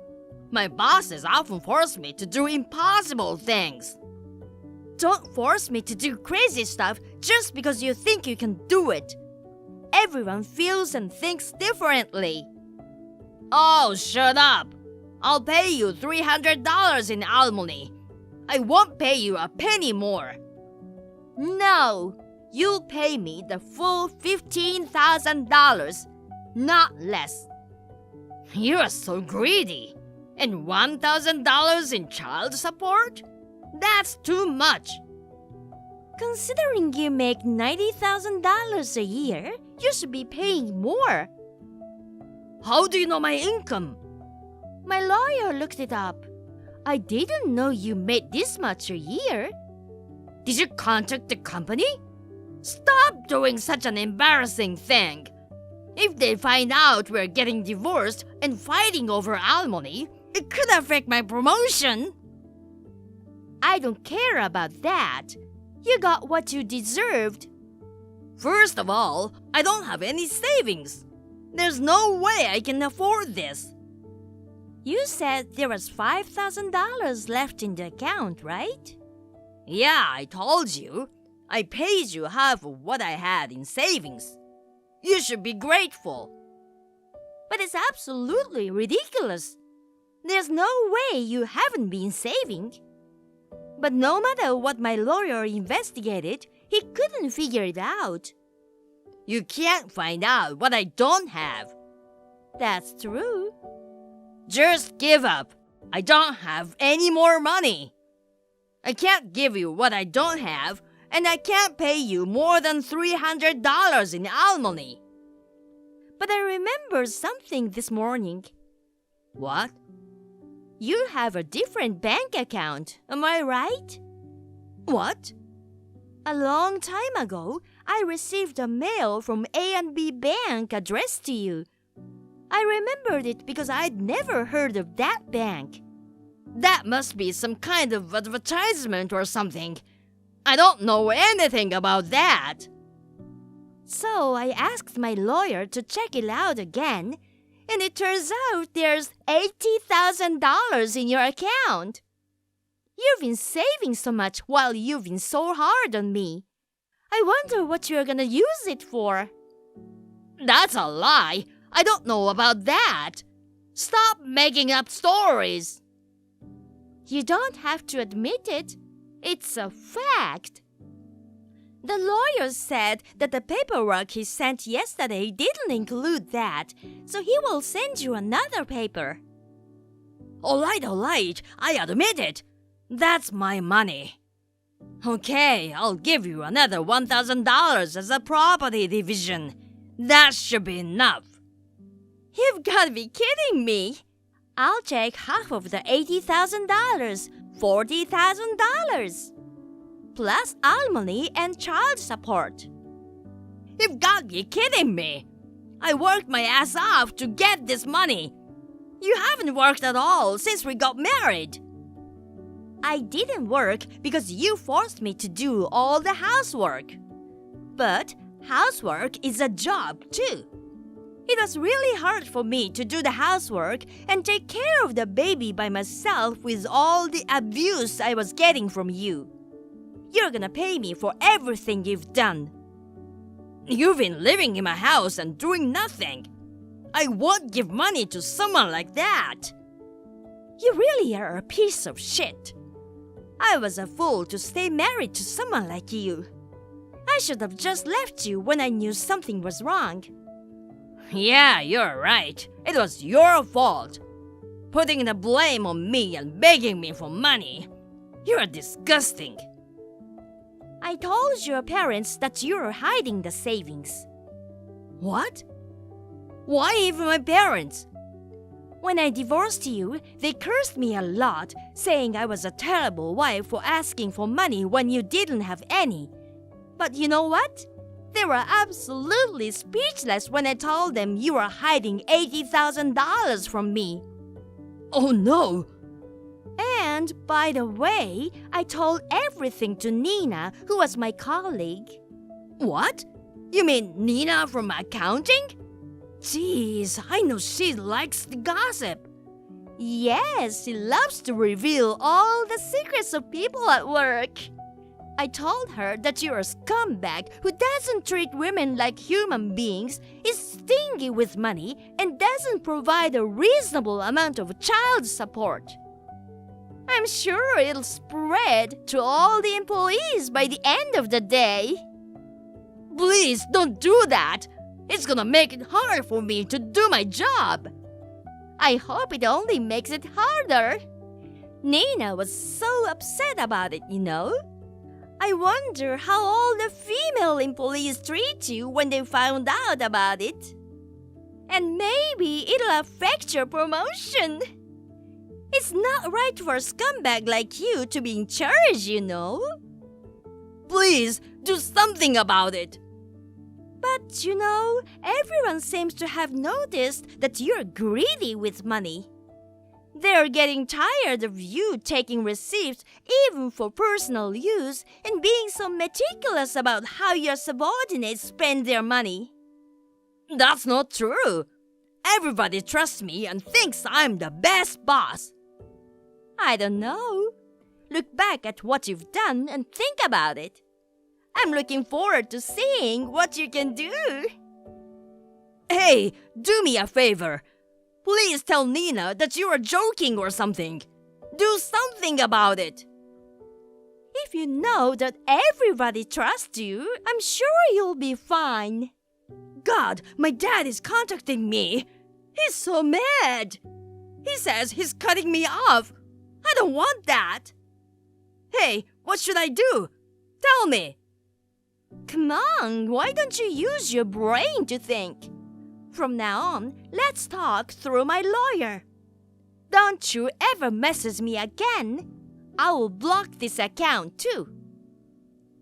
My bosses often force me to do impossible things. Don't force me to do crazy stuff just because you think you can do it. Everyone feels and thinks differently. Oh, shut up. I'll pay you $300 in alimony. I won't pay you a penny more. No, you'll pay me the full $15,000, not less. You're so greedy. And $1,000 in child support? That's too much. Considering you make $90,000 a year, you should be paying more. How do you know my income? My lawyer looked it up. I didn't know you made this much a year. Did you contact the company? Stop doing such an embarrassing thing. If they find out we're getting divorced and fighting over alimony, it could affect my promotion. I don't care about that. You got what you deserved. First of all, I don't have any savings. There's no way I can afford this. You said there was $5,000 left in the account, right? Yeah, I told you. I paid you half of what I had in savings. You should be grateful. But it's absolutely ridiculous. There's no way you haven't been saving. But no matter what my lawyer investigated, he couldn't figure it out. You can't find out what I don't have. That's true. Just give up. I don't have any more money. I can't give you what I don't have, and I can't pay you more than $300 in alimony. But I remembered something this morning. What? You have a different bank account, am I right? What? A long time ago, I received a mail from A&B Bank addressed to you. I remembered it because I'd never heard of that bank. That must be some kind of advertisement or something. I don't know anything about that. So I asked my lawyer to check it out again, and it turns out there's $80,000 in your account. You've been saving so much while you've been so hard on me. I wonder what you're gonna use it for. That's a lie. I don't know about that. Stop making up stories. You don't have to admit it. It's a fact. The lawyer said that the paperwork he sent yesterday didn't include that, so he will send you another paper. All right, I admit it. That's my money. Okay, I'll give you another $1,000 as a property division. That should be enough. You've got to be kidding me. I'll take half of the $80,000, $40,000. Plus alimony and child support. You've got to be kidding me. I worked my ass off to get this money. You haven't worked at all since we got married. I didn't work because you forced me to do all the housework. But housework is a job too. It was really hard for me to do the housework and take care of the baby by myself with all the abuse I was getting from you. You're gonna pay me for everything you've done. You've been living in my house and doing nothing. I won't give money to someone like that. You really are a piece of shit. I was a fool to stay married to someone like you. I should have just left you when I knew something was wrong. Yeah, you're right. It was your fault. Putting the blame on me and begging me for money. You're disgusting. I told your parents that you're hiding the savings. What? Why even my parents? When I divorced you, they cursed me a lot, saying I was a terrible wife for asking for money when you didn't have any. But you know what? They were absolutely speechless when I told them you were hiding $80,000 from me. Oh no! And, by the way, I told everything to Nina, who was my colleague. What? You mean Nina from accounting? Jeez, I know she likes the gossip. Yes, she loves to reveal all the secrets of people at work. I told her that you're a scumbag who doesn't treat women like human beings, is stingy with money, and doesn't provide a reasonable amount of child support. I'm sure it'll spread to all the employees by the end of the day. Please don't do that. It's gonna make it hard for me to do my job. I hope it only makes it harder. Nina was so upset about it, you know. I wonder how all the female employees treat you when they found out about it. And maybe it'll affect your promotion. It's not right for a scumbag like you to be in charge, you know. Please, do something about it. But, you know, everyone seems to have noticed that you're greedy with money. They're getting tired of you taking receipts even for personal use and being so meticulous about how your subordinates spend their money. That's not true. Everybody trusts me and thinks I'm the best boss. I don't know. Look back at what you've done and think about it. I'm looking forward to seeing what you can do. Hey, do me a favor. Please tell Nina that you are joking or something. Do something about it. If you know that everybody trusts you, I'm sure you'll be fine. God, my dad is contacting me. He's so mad. He says he's cutting me off. I don't want that. Hey, what should I do? Tell me. Come on, why don't you use your brain to think? From now on, let's talk through my lawyer. Don't you ever message me again. I will block this account too.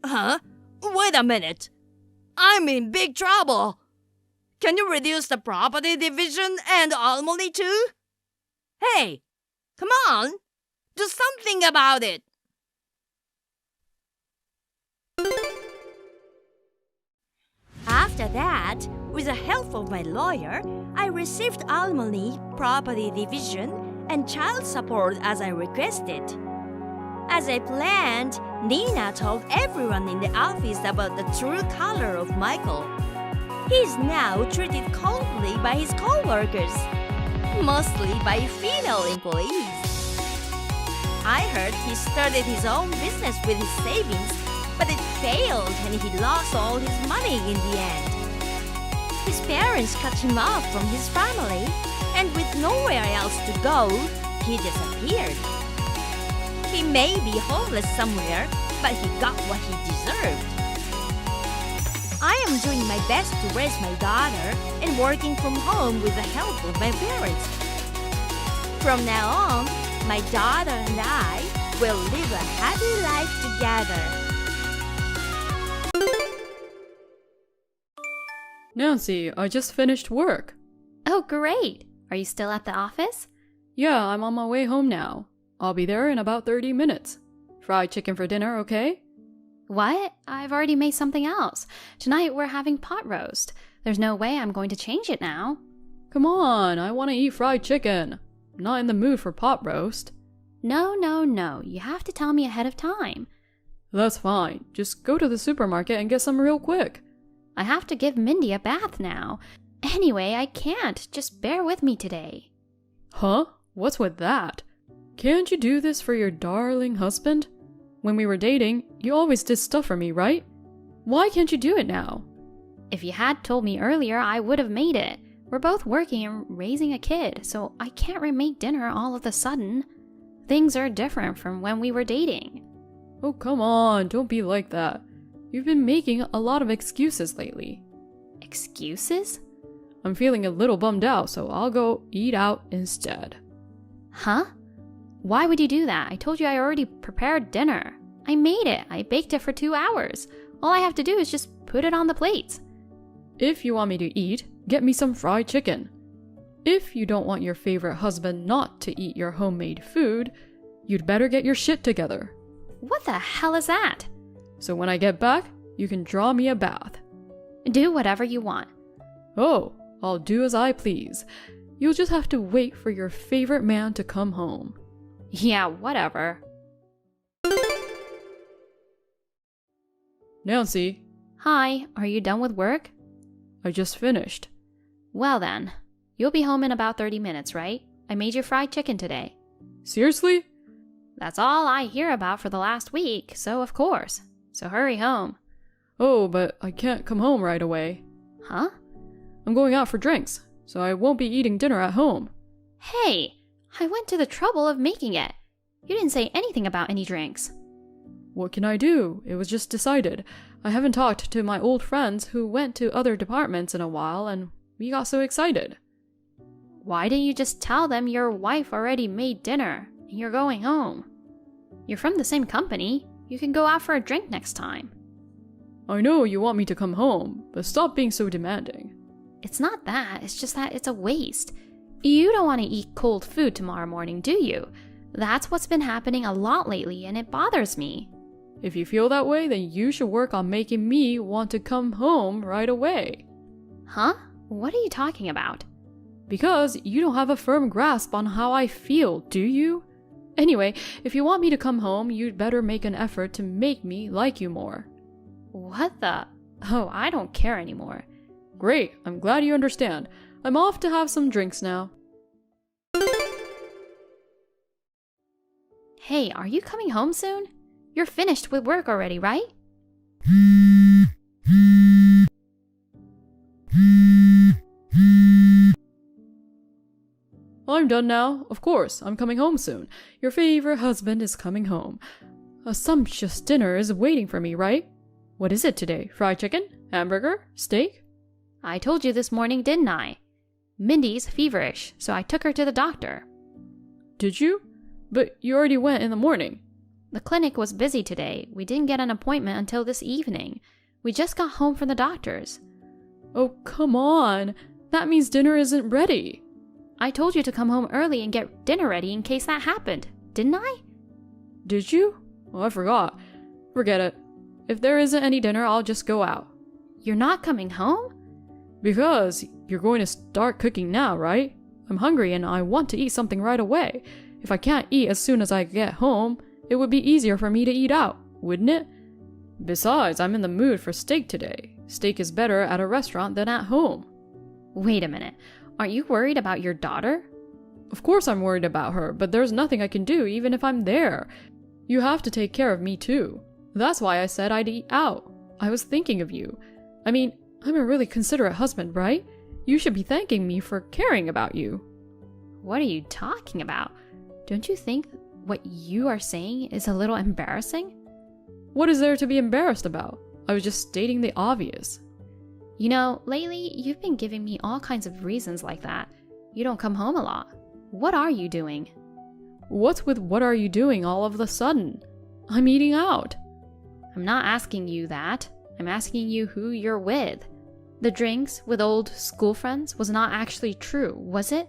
Huh? Wait a minute. I'm in big trouble. Can you reduce the property division and alimony too? Hey, come on. Do something about it. After that, with the help of my lawyer, I received alimony, property division, and child support as I requested. As I planned, Nina told everyone in the office about the true color of Michael. He is now treated coldly by his co-workers, mostly by female employees. I heard he started his own business with his savings, but it failed and he lost all his money in the end. His parents cut him off from his family, and with nowhere else to go, he disappeared. He may be homeless somewhere, but he got what he deserved. I am doing my best to raise my daughter and working from home with the help of my parents. From now on, my daughter and I will live a happy life together. Nancy, I just finished work. Oh, great. Are you still at the office? Yeah, I'm on my way home now. I'll be there in about 30 minutes. Fried chicken for dinner, okay? What? I've already made something else. Tonight we're having pot roast. There's no way I'm going to change it now. Come on, I want to eat fried chicken. I'm not in the mood for pot roast. No. You have to tell me ahead of time. That's fine. Just go to the supermarket and get some real quick. I have to give Mindy a bath now. Anyway, I can't. Just bear with me today. Huh? What's with that? Can't you do this for your darling husband? When we were dating, you always did stuff for me, right? Why can't you do it now? If you had told me earlier, I would have made it. We're both working and raising a kid, so I can't remake dinner all of a sudden. Things are different from when we were dating. Oh, come on, don't be like that. You've been making a lot of excuses lately. Excuses? I'm feeling a little bummed out, so I'll go eat out instead. Huh? Why would you do that? I told you I already prepared dinner. I made it. I baked it for 2 hours. All I have to do is just put it on the plates. If you want me to eat, get me some fried chicken. If you don't want your favorite husband not to eat your homemade food, you'd better get your shit together. What the hell is that? So when I get back, you can draw me a bath. Do whatever you want. Oh, I'll do as I please. You'll just have to wait for your favorite man to come home. Yeah, whatever. Nancy, Hi, are you done with work? I just finished. Well then, you'll be home in about 30 minutes, right? I made you fried chicken today. Seriously? That's all I hear about for the last week, so of course. So hurry home. Oh, but I can't come home right away. Huh? I'm going out for drinks, so I won't be eating dinner at home. Hey, I went to the trouble of making it. You didn't say anything about any drinks. What can I do? It was just decided. I haven't talked to my old friends who went to other departments in a while, and we got so excited. Why didn't you just tell them your wife already made dinner and you're going home? You're from the same company. You can go out for a drink next time. I know you want me to come home, but stop being so demanding. It's not that, it's just that it's a waste. You don't want to eat cold food tomorrow morning, do you? That's what's been happening a lot lately, and it bothers me. If you feel that way, then you should work on making me want to come home right away. Huh? What are you talking about? Because you don't have a firm grasp on how I feel, do you? Anyway, if you want me to come home, you'd better make an effort to make me like you more. What the? Oh, I don't care anymore. Great, I'm glad you understand. I'm off to have some drinks now. Hey, are you coming home soon? You're finished with work already, right? I'm done now. Of course, I'm coming home soon. Your favorite husband is coming home. A sumptuous dinner is waiting for me, right? What is it today? Fried chicken? Hamburger? Steak? I told you this morning, didn't I? Mindy's feverish, so I took her to the doctor. Did you? But you already went in the morning. The clinic was busy today. We didn't get an appointment until this evening. We just got home from the doctor's. Oh, come on. That means dinner isn't ready. I told you to come home early and get dinner ready in case that happened, didn't I? Did you? Oh, I forgot. Forget it. If there isn't any dinner, I'll just go out. You're not coming home? Because you're going to start cooking now, right? I'm hungry and I want to eat something right away. If I can't eat as soon as I get home, it would be easier for me to eat out, wouldn't it? Besides, I'm in the mood for steak today. Steak is better at a restaurant than at home. Wait a minute. Aren't you worried about your daughter? Of course I'm worried about her, but there's nothing I can do even if I'm there. You have to take care of me too. That's why I said I'd eat out. I was thinking of you. I mean, I'm a really considerate husband, right? You should be thanking me for caring about you. What are you talking about? Don't you think what you are saying is a little embarrassing? What is there to be embarrassed about? I was just stating the obvious. You know, lately you've been giving me all kinds of reasons like that. You don't come home a lot. What are you doing? What's with what are you doing all of a sudden? I'm eating out. I'm not asking you that. I'm asking you who you're with. The drinks with old school friends was not actually true, was it?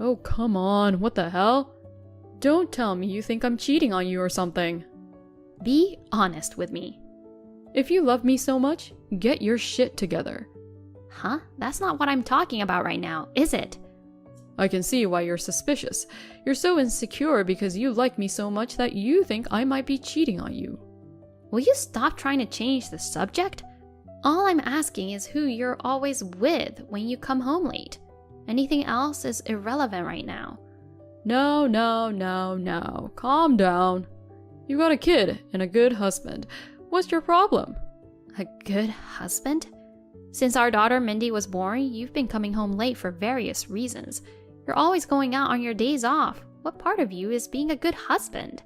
Oh, come on. What the hell? Don't tell me you think I'm cheating on you or something. Be honest with me. If you love me so much, get your shit together. Huh? That's not what I'm talking about right now, is it? I can see why you're suspicious. You're so insecure because you like me so much that you think I might be cheating on you. Will you stop trying to change the subject? All I'm asking is who you're always with when you come home late. Anything else is irrelevant right now. No. Calm down. You got a kid and a good husband. What's your problem? A good husband? Since our daughter Mindy was born, you've been coming home late for various reasons. You're always going out on your days off. What part of you is being a good husband?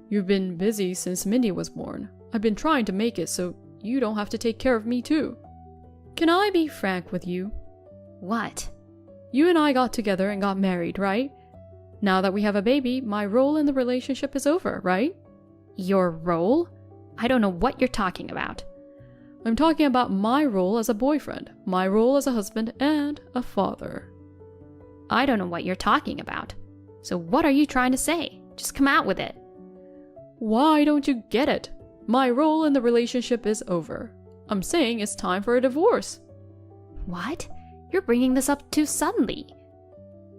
You've been busy since Mindy was born. I've been trying to make it so you don't have to take care of me too. Can I be frank with you? What? You and I got together and got married, right? Now that we have a baby, my role in the relationship is over, right? Your role? I don't know what you're talking about. I'm talking about my role as a boyfriend, my role as a husband, and a father. I don't know what you're talking about. So what are you trying to say? Just come out with it. Why don't you get it? My role in the relationship is over. I'm saying it's time for a divorce. What? You're bringing this up too suddenly.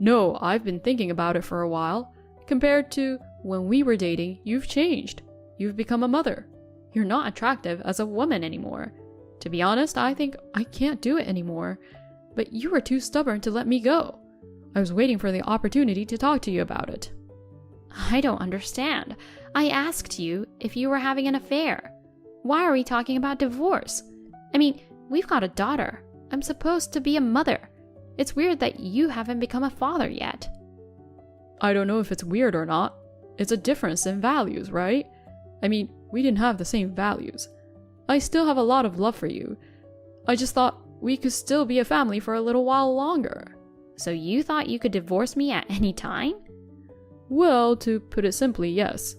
No, I've been thinking about it for a while. Compared to when we were dating, you've changed. You've become a mother. You're not attractive as a woman anymore. To be honest, I think I can't do it anymore. But you were too stubborn to let me go. I was waiting for the opportunity to talk to you about it. I don't understand. I asked you if you were having an affair. Why are we talking about divorce? I mean, we've got a daughter. I'm supposed to be a mother. It's weird that you haven't become a father yet. I don't know if it's weird or not. It's a difference in values, right? I mean, we didn't have the same values. I still have a lot of love for you. I just thought we could still be a family for a little while longer. So you thought you could divorce me at any time? Well, to put it simply, yes.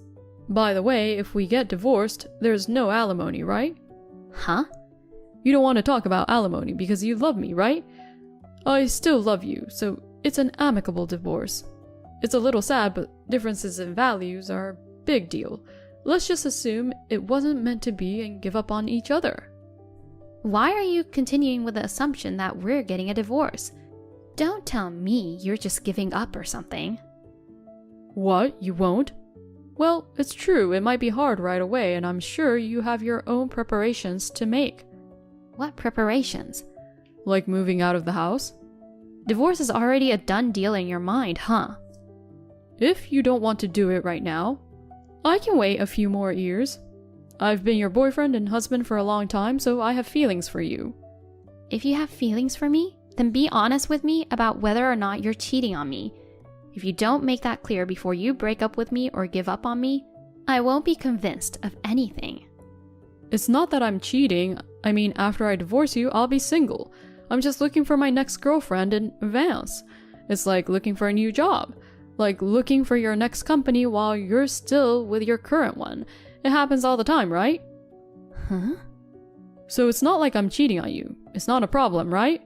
By the way, if we get divorced, there's no alimony, right? Huh? You don't want to talk about alimony because you love me, right? I still love you, so it's an amicable divorce. It's a little sad, but differences in values are a big deal. Let's just assume it wasn't meant to be and give up on each other. Why are you continuing with the assumption that we're getting a divorce? Don't tell me you're just giving up or something. What? You won't? Well, it's true, it might be hard right away, and I'm sure you have your own preparations to make. What preparations? Like moving out of the house? Divorce is already a done deal in your mind, huh? If you don't want to do it right now, I can wait a few more years. I've been your boyfriend and husband for a long time, so I have feelings for you. If you have feelings for me, then be honest with me about whether or not you're cheating on me. If you don't make that clear before you break up with me or give up on me, I won't be convinced of anything. It's not that I'm cheating. I mean, after I divorce you, I'll be single. I'm just looking for my next girlfriend in advance. It's like looking for a new job. Like looking for your next company while you're still with your current one. It happens all the time, right? Huh? So it's not like I'm cheating on you. It's not a problem, right?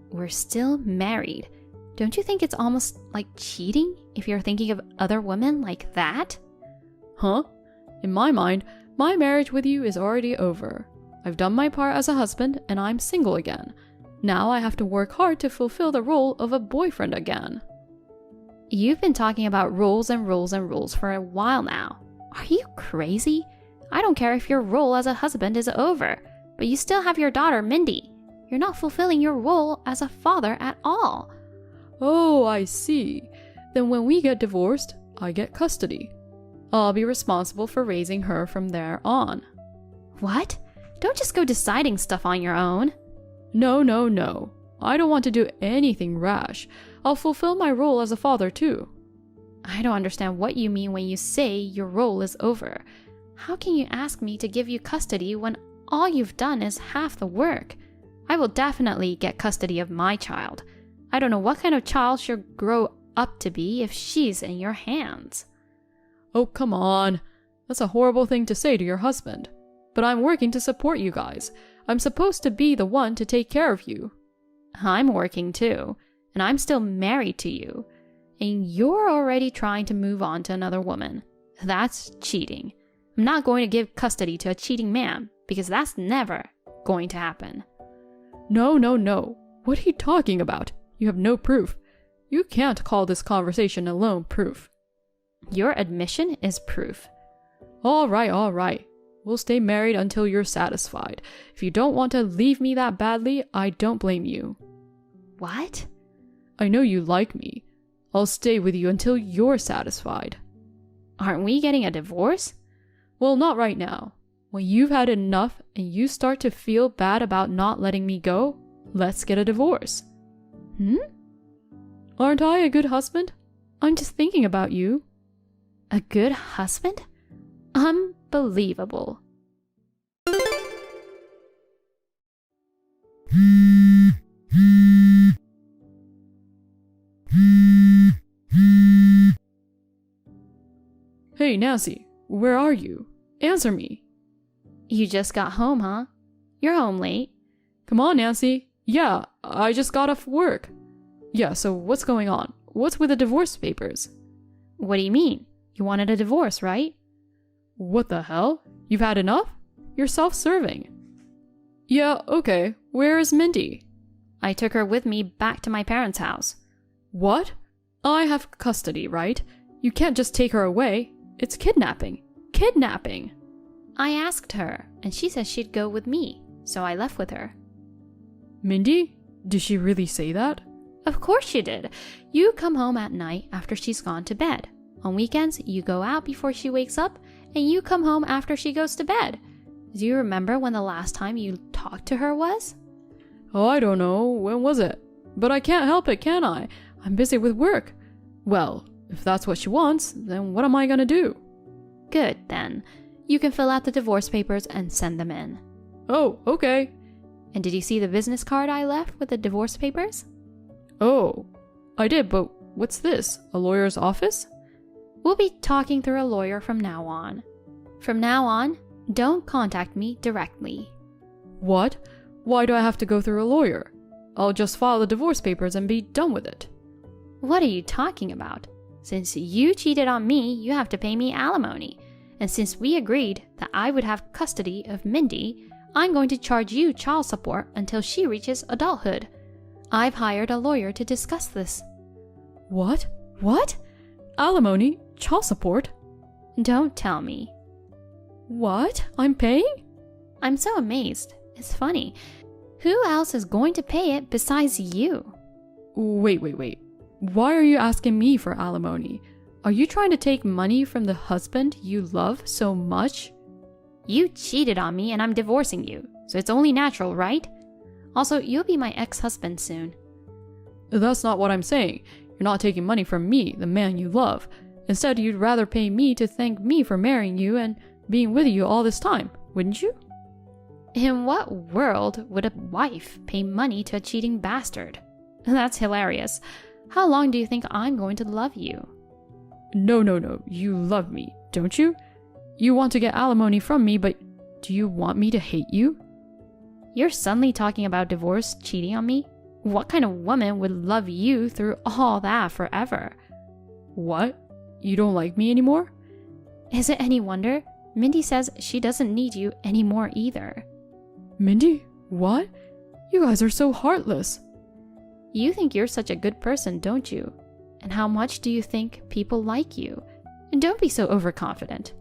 We're still married. Don't you think it's almost like cheating if you're thinking of other women like that? Huh? In my mind, my marriage with you is already over. I've done my part as a husband and I'm single again. Now I have to work hard to fulfill the role of a boyfriend again. You've been talking about rules and rules and rules for a while now. Are you crazy? I don't care if your role as a husband is over, but you still have your daughter, Mindy. You're not fulfilling your role as a father at all. Oh, I see. Then when we get divorced, I get custody. I'll be responsible for raising her from there on. What? Don't just go deciding stuff on your own. No. I don't want to do anything rash. I'll fulfill my role as a father too. I don't understand what you mean when you say your role is over. How can you ask me to give you custody when all you've done is half the work? I will definitely get custody of my child. I don't know what kind of child she'll grow up to be if she's in your hands. Oh, come on. That's a horrible thing to say to your husband. But I'm working to support you guys. I'm supposed to be the one to take care of you. I'm working too, and I'm still married to you. And you're already trying to move on to another woman. That's cheating. I'm not going to give custody to a cheating man, because that's never going to happen. No. What are you talking about? You have no proof. You can't call this conversation alone proof. Your admission is proof. All right. We'll stay married until you're satisfied. If you don't want to leave me that badly, I don't blame you. What? I know you like me. I'll stay with you until you're satisfied. Aren't we getting a divorce? Well, not right now. When you've had enough and you start to feel bad about not letting me go, let's get a divorce. Aren't I a good husband? I'm just thinking about you. A good husband? Unbelievable. Hey, Nancy, where are you? Answer me. You just got home, huh? You're home late. Come on, Nancy. Yeah, I just got off work. Yeah, so what's going on? What's with the divorce papers? What do you mean? You wanted a divorce, right? What the hell? You've had enough? You're self-serving. Yeah, okay. Where is Mindy? I took her with me back to my parents' house. What? I have custody, right? You can't just take her away. It's kidnapping. Kidnapping! I asked her, and she said she'd go with me, so I left with her. Mindy? Did she really say that? Of course she did. You come home at night after she's gone to bed. On weekends, you go out before she wakes up, and you come home after she goes to bed. Do you remember when the last time you talked to her was? Oh, I don't know. When was it? But I can't help it, can I? I'm busy with work. Well, if that's what she wants, then what am I gonna do? Good, then. You can fill out the divorce papers and send them in. Oh, okay. And did you see the business card I left with the divorce papers? Oh, I did, but what's this? A lawyer's office? We'll be talking through a lawyer from now on. From now on, don't contact me directly. What? Why do I have to go through a lawyer? I'll just file the divorce papers and be done with it. What are you talking about? Since you cheated on me, you have to pay me alimony. And since we agreed that I would have custody of Mindy, I'm going to charge you child support until she reaches adulthood. I've hired a lawyer to discuss this. What? What? Alimony? Child support? Don't tell me. What? I'm paying? I'm so amazed. It's funny. Who else is going to pay it besides you? Wait. Why are you asking me for alimony? Are you trying to take money from the husband you love so much? You cheated on me and I'm divorcing you, so it's only natural, right? Also, you'll be my ex-husband soon. That's not what I'm saying. You're not taking money from me, the man you love. Instead, you'd rather pay me to thank me for marrying you and being with you all this time, wouldn't you? In what world would a wife pay money to a cheating bastard? That's hilarious. How long do you think I'm going to love you? No. You love me, don't you? You want to get alimony from me, but do you want me to hate you? You're suddenly talking about divorce, cheating on me? What kind of woman would love you through all that forever? What? You don't like me anymore? Is it any wonder? Mindy says she doesn't need you anymore either. Mindy? What? You guys are so heartless. You think you're such a good person, don't you? And how much do you think people like you? And don't be so overconfident.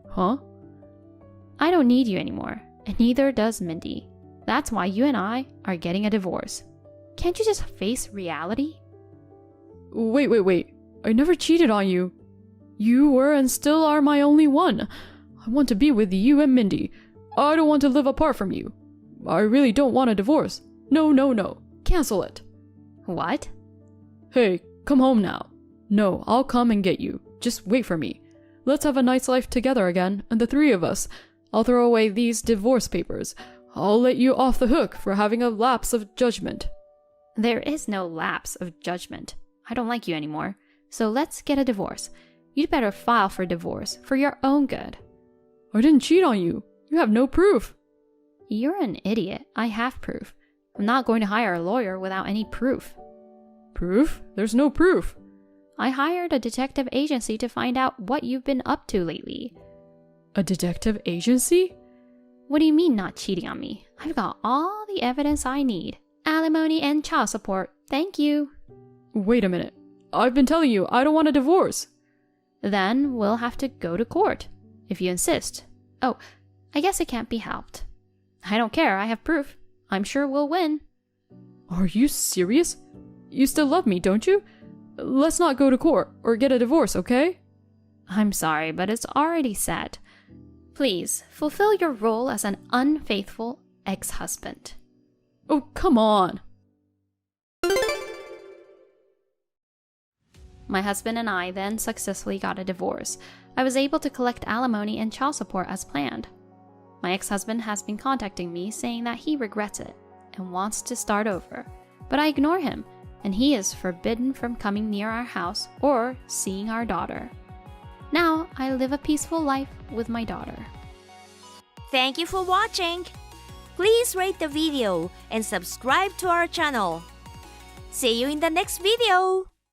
Huh? I don't need you anymore, and neither does Mindy. That's why you and I are getting a divorce. Can't you just face reality? Wait. I never cheated on you. You were and still are my only one. I want to be with you and Mindy. I don't want to live apart from you. I really don't want a divorce. No. Cancel it. What? Hey, come home now. No, I'll come and get you. Just wait for me. Let's have a nice life together again, and the three of us. I'll throw away these divorce papers. I'll let you off the hook for having a lapse of judgment. There is no lapse of judgment. I don't like you anymore. So let's get a divorce. You'd better file for divorce for your own good. I didn't cheat on you. You have no proof. You're an idiot. I have proof. I'm not going to hire a lawyer without any proof. Proof? There's no proof. I hired a detective agency to find out what you've been up to lately. A detective agency? What do you mean not cheating on me? I've got all the evidence I need. Alimony and child support. Thank you. Wait a minute. I've been telling you I don't want a divorce. Then we'll have to go to court, if you insist. Oh, I guess it can't be helped. I don't care, I have proof. I'm sure we'll win. Are you serious? You still love me, don't you? Let's not go to court or get a divorce, okay? I'm sorry, but it's already set. Please, fulfill your role as an unfaithful ex-husband. Oh, come on. My husband and I then successfully got a divorce. I was able to collect alimony and child support as planned. My ex-husband has been contacting me saying that he regrets it and wants to start over, but I ignore him, and he is forbidden from coming near our house or seeing our daughter. Now I live a peaceful life with my daughter. Thank you for watching. Please rate the video and subscribe to our channel. See you in the next video.